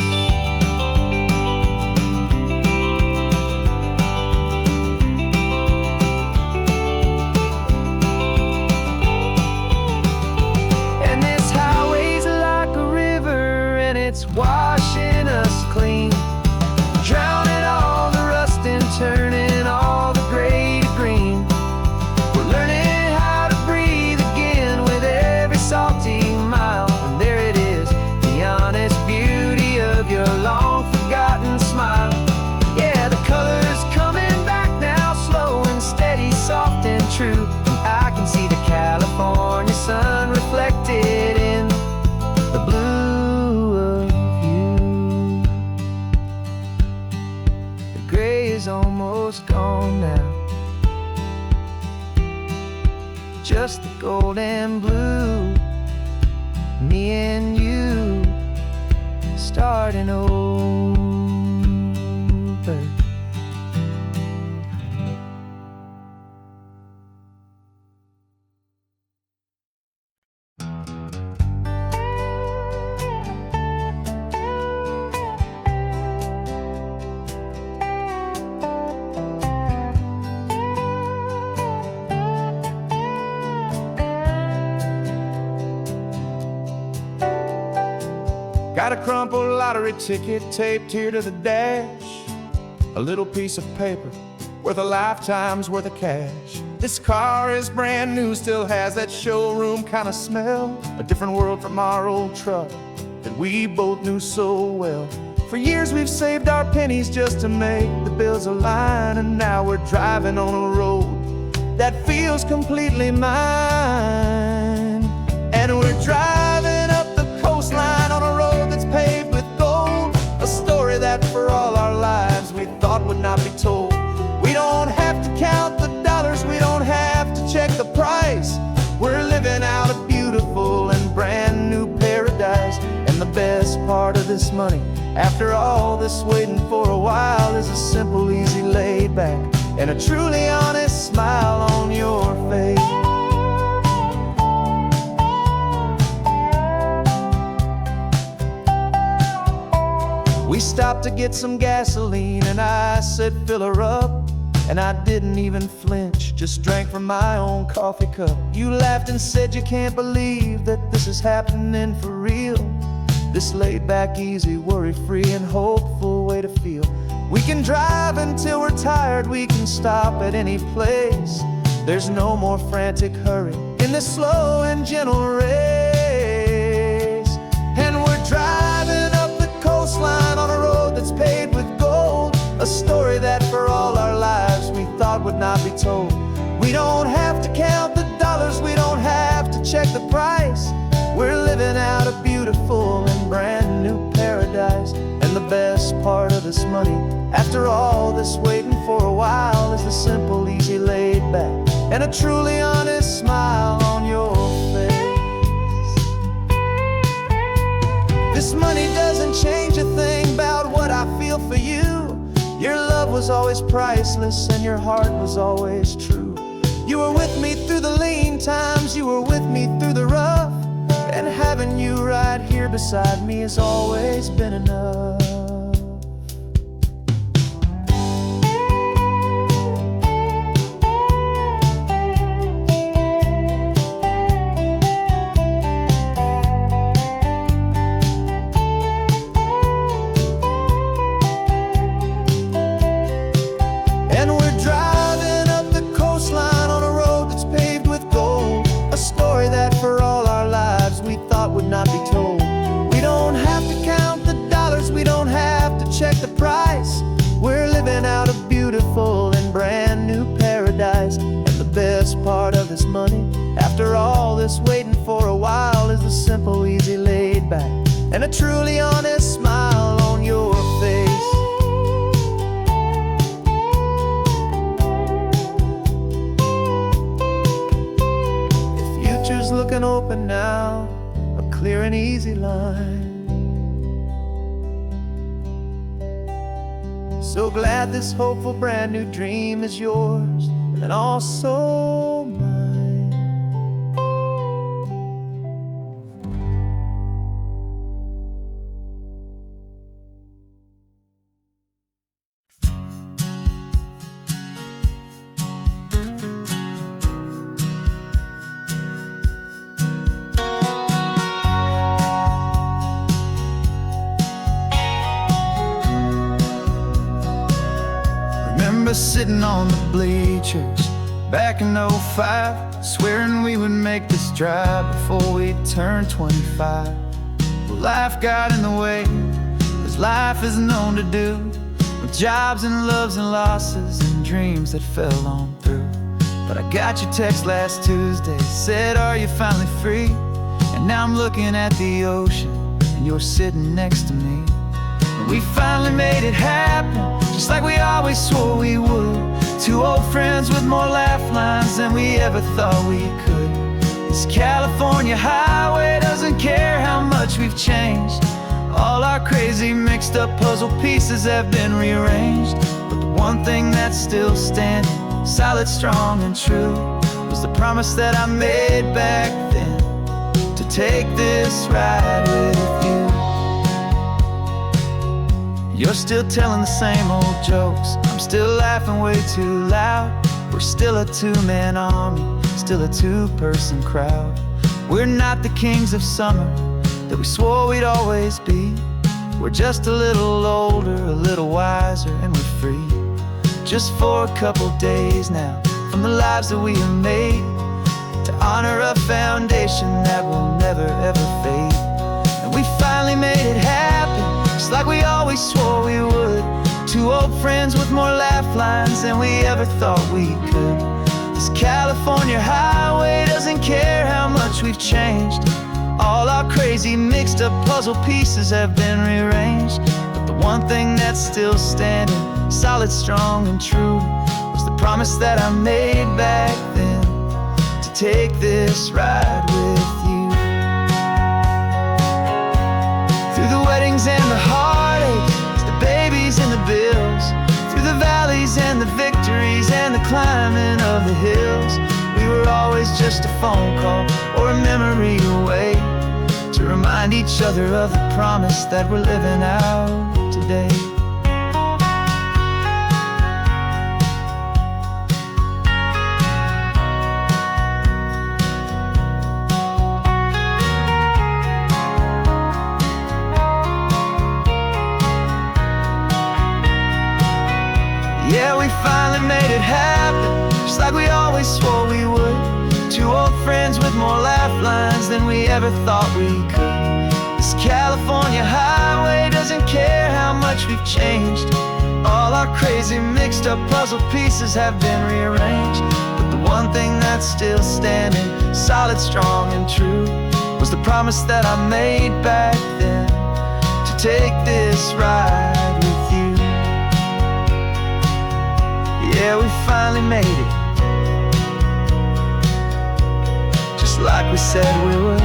now. Just the gold and blue, me and you starting over. Got a crumpled lottery ticket taped here to the dash, a little piece of paper worth a lifetime's worth of cash. This car is brand new, still has that showroom kind of smell, a different world from our old truck that we both knew so well. For years we've saved our pennies just to make the bills align, and now we're driving on a road that feels completely mine. And we're driving up the coastline on a road that's paved with gold, a story that for all our lives we thought would not be told. We don't have to count the dollars, we don't have to check the price. We're living out a beautiful and brand new paradise. And the best part of this money, after all this waiting for a while, is a simple, easy, laid back, and a truly honest smile on your face. We stopped to get some gasoline, and I said, fill her up. And I didn't even flinch, just drank from my own coffee cup. You laughed and said you can't believe that this is happening for real. This laid back, easy, worry-free and hopeful way to feel. We can drive until we're tired, we can stop at any place. There's no more frantic hurry in this slow and gentle race. And we're driving up the coastline on a road that's paved with gold, a story that for all our lives we thought would not be told. We don't have to count the dollars, we don't have to check the price. We're living out a beautiful and brand new paradise. And the best part of this money, after all this waiting for a while, is the simple, easy, laid back, and a truly honest smile on your face. This money doesn't change a thing about what I feel for you. Your love was always priceless and your heart was always true. You were with me through the lean times, you were with me through the rough, and having you right here beside me has always been enough. Not be told. We don't have to count the dollars, we don't have to check the price. We're living out a beautiful and brand new paradise. And the best part of this money, after all this waiting for a while, is the simple, easy, laid back, and a truly honest smile on your face. The future's looking open now, clear and easy line. So glad this hopeful brand new dream is yours, and also mine. Sitting on the bleachers back in '05, swearing we would make this drive before we turned 25. Well, life got in the way, as life is known to do, with jobs and loves and losses and dreams that fell on through. But I got your text last Tuesday, said, are you finally free? And now I'm looking at the ocean, and you're sitting next to me. And we finally made it happen, just like we always swore we would. Two old friends with more laugh lines than we ever thought we could. This California highway doesn't care how much we've changed. All our crazy mixed up puzzle pieces have been rearranged. But the one thing that's still standing, solid, strong, and true, was the promise that I made back then, to take this ride with you. You're still telling the same old jokes, I'm still laughing way too loud. We're still a two-man army, still a two-person crowd. We're not the kings of summer that we swore we'd always be. We're just a little older, a little wiser, and we're free. Just for a couple days now, from the lives that we have made, to honor a foundation that will never ever fade. And we finally made it happen, just like we always swore we would. Two old friends with more laugh lines than we ever thought we could. This California highway doesn't care how much we've changed. All our crazy mixed up puzzle pieces have been rearranged. But the one thing that's still standing, solid, strong, and true, was the promise that I made back then, to take this ride with you. Through the weddings and the heartaches, the babies and the bills, through the valleys and the victories and the climbing of the hills, we were always just a phone call or a memory away, to remind each other of the promise that we're living out today. Yeah, we finally made it happen, just like we always swore we would. Two old friends with more laugh lines than we ever thought we could. This California highway doesn't care how much we've changed. All our crazy mixed up puzzle pieces have been rearranged. But the one thing that's still standing, solid, strong, and true, was the promise that I made back then, to take this ride with you. Yeah, we finally made it, like we said we would.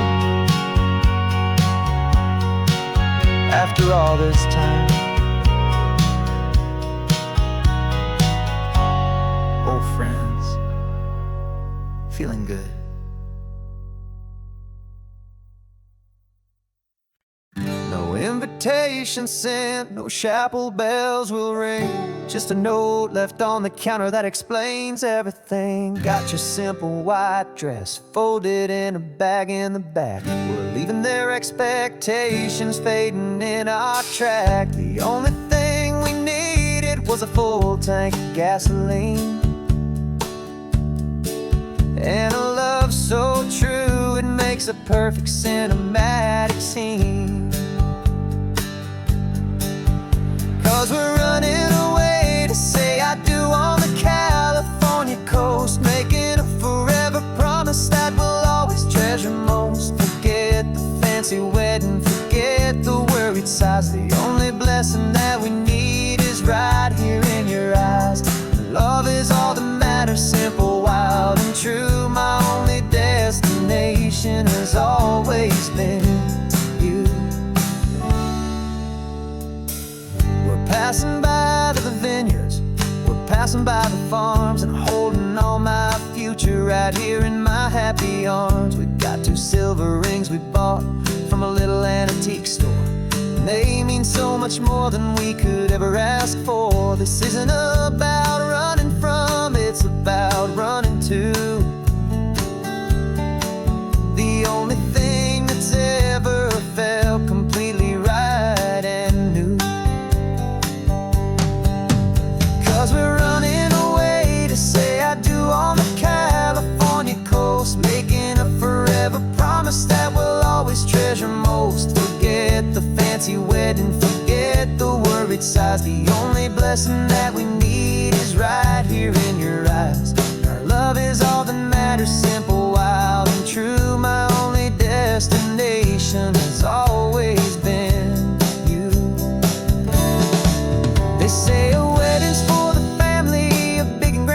After all this time, old friends, feeling good. No invitation sent, no chapel bells will ring, just a note left on the counter that explains everything. Got your simple white dress folded in a bag in the back. We're leaving their expectations fading in our track. The only thing we needed was a full tank of gasoline, and a love so true it makes a perfect cinematic scene. 'Cause we're running away to say I do on the California coast, making a forever promise that we'll always treasure most. Forget the fancy wedding, forget the worried sighs. The only blessing that we need is right here in your eyes. Love is all that matters, simple, wild, and true. My only destination has always been you. Passing by the vineyards, we're passing by the farms, and holding all my future right here in my happy arms. We've got two silver rings we bought from a little antique store, and they mean so much more than we could ever ask for. This isn't about running from, it's about running to. The only thing that's ever felt completely right and new. 'Cause we're running away to say I do on the California coast, making a forever promise that we'll always treasure most. Forget the fancy wedding, forget the worried sighs. The only blessing that we need is right here in your eyes. Our love is all that matters, simple, wild, and true. My only destination has always been you. They say a wedding's for the family, a big and grand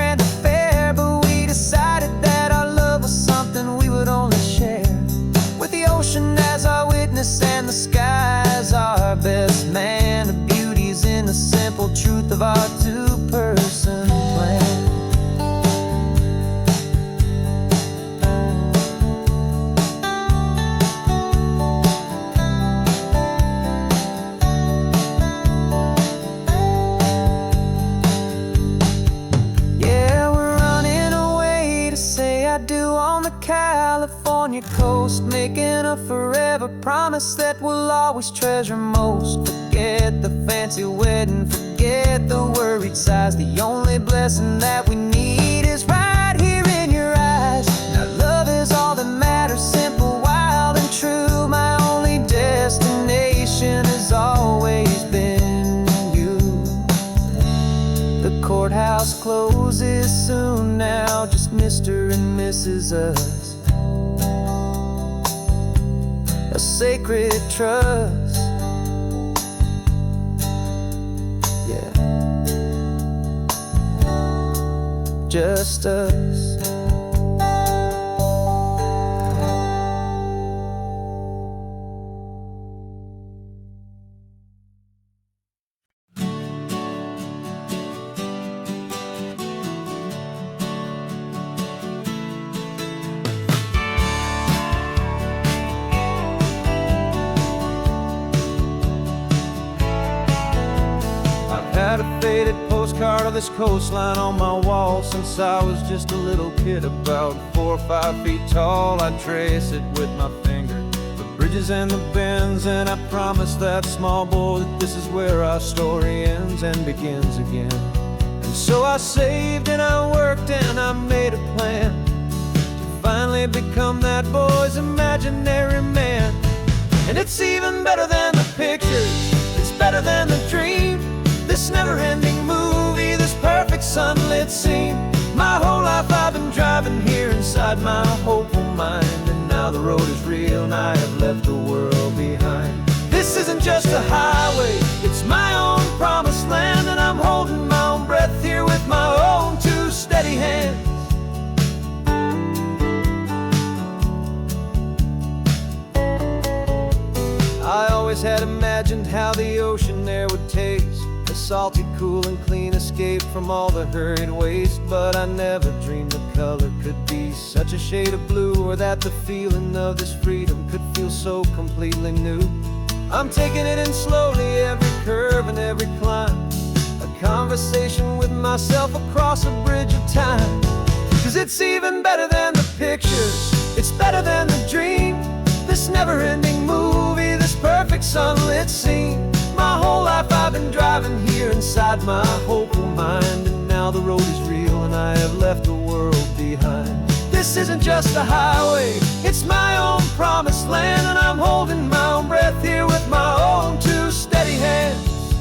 California coast, making a forever promise that we'll always treasure most. Forget the fancy wedding, forget the worried sighs. The only blessing that we need is right here in your eyes. Now love is all that matters, simple, wild and true. My only destination has always been you. The courthouse closes soon now, just Mr. and Mrs. Us. A sacred trust. Yeah, just us. Had a faded postcard of this coastline on my wall since I was just a little kid, about 4 or 5 feet tall. I'd trace it with my finger, the bridges and the bends, and I promised that small boy that this is where our story ends and begins again. And so I saved and I worked and I made a plan to finally become that boy's imaginary man. And it's even better than the pictures, it's better than the dream. This never-ending movie, this perfect sunlit scene. My whole life I've been driving here inside my hopeful mind, and now the road is real and I have left the world behind. This isn't just a highway, it's my own promised land, and I'm holding my own breath here with my own 2 steady hands. I always had imagined how the ocean there would taste, a salty, cool and clean escape from all the hurried waste. But I never dreamed the color could be such a shade of blue, or that the feeling of this freedom could feel so completely new. I'm taking it in slowly, every curve and every climb, a conversation with myself across a bridge of time. 'Cause it's even better than the pictures, it's better than the dream. This never-ending movie, this perfect sunlit scene. My whole life I've been driving here inside my hopeful mind, and now the road is real and I have left the world behind. This isn't just a highway, it's my own promised land, and I'm holding my own breath here with my own 2 steady hands.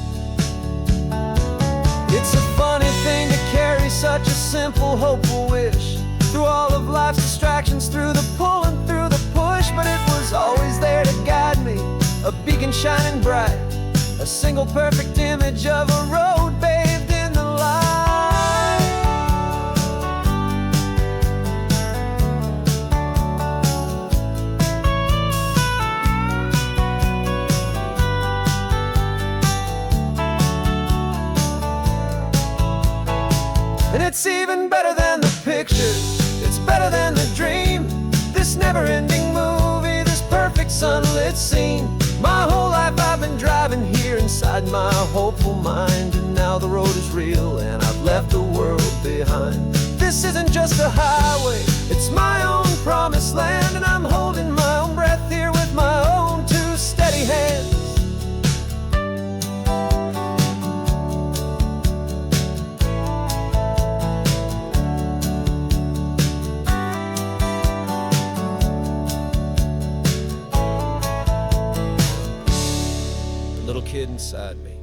It's a funny thing to carry such a simple, hopeful wish through all of life's distractions, through the pull and through the push. But it was always there to guide me, a beacon shining bright, a single perfect image of a road bathed in the light. And it's even better than the pictures, it's better than the dream. This never-ending movie, this perfect sunlit scene. My whole life I've been driving here inside my hopeful mind, and now the road is real and I've left the world behind. This isn't just a highway, it's my own promised land, and I'm holding my own breath here with my own 2 steady hands. Little kid inside me.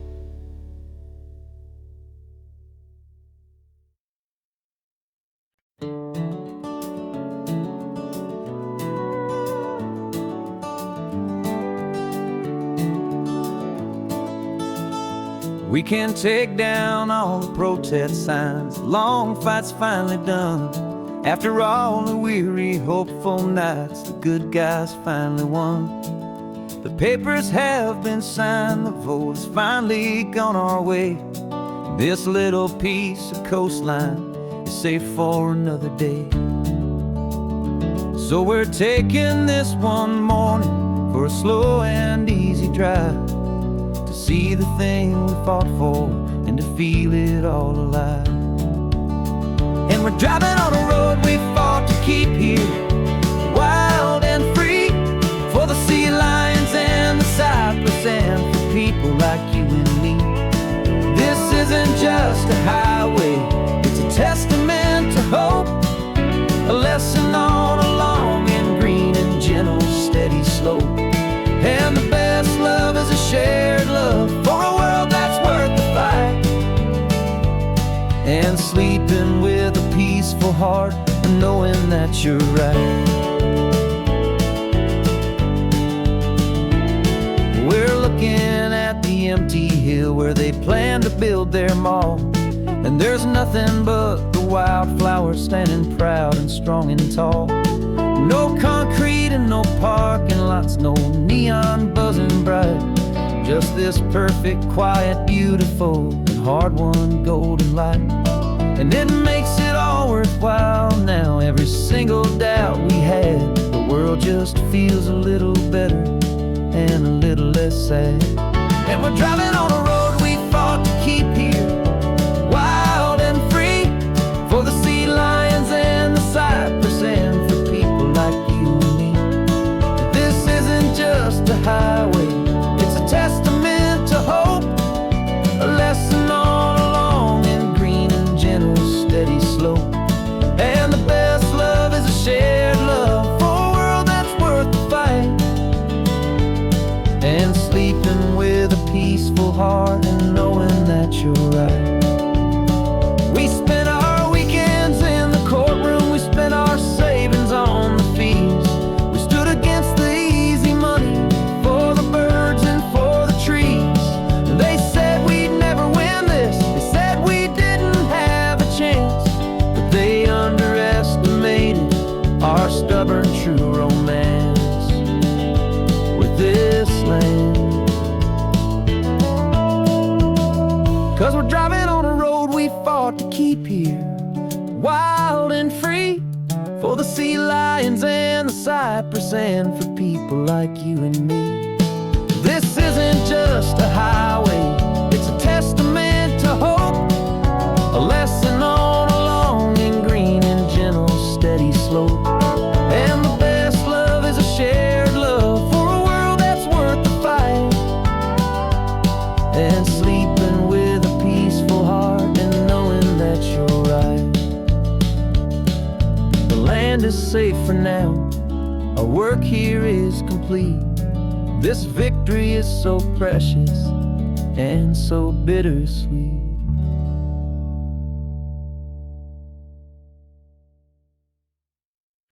We can take down all the protest signs, long fight's finally done. After all the weary, hopeful nights, the good guys finally won. The papers have been signed, the vote has finally gone our way. This little piece of coastline is safe for another day. So we're taking this one morning for a slow and easy drive, to see the thing we fought for and to feel it all alive. And we're driving on a road we fought to keep here, peaceful heart and knowing that you're right. We're looking at the empty hill where they plan to build their mall, and there's nothing but the wildflowers standing proud and strong and tall. No concrete and no parking lots, no neon buzzing bright, just this perfect, quiet, beautiful, and hard-won golden light. And it makes it all worthwhile now. Every single doubt we had, the world just feels a little better and a little less sad. And we're driving on a road we fought to keep here, wild and free, for the sea lions and the cypress and for people like you and me. This isn't just a highway, it's a testament to hope, a lesson all along in green and gentle, steady slope. And the best love is a shared love for a world that's worth the fight, and sleeping with a peaceful heart and knowing that you're right. We spent our weekends in the courtroom, we spent our savings on the fees. We stood against the easy money for the birds and for the trees. And they said we'd never win this, they said we didn't have a chance, but they underestimated our stubborn true romance with this land. 'Cause we're driving on a road we fought to keep here, wild and free, for the sea lions and the cypress and for people like you and me. This isn't just a highway, it's a testament to hope, a lesson all along in green and gentle, steady slope. And the best love is a shared love for a world that's worth the fight, and sleeping with a peaceful heart and knowing that you're right. The land is safe for now, our work here is complete. This victory is so precious and so bittersweet.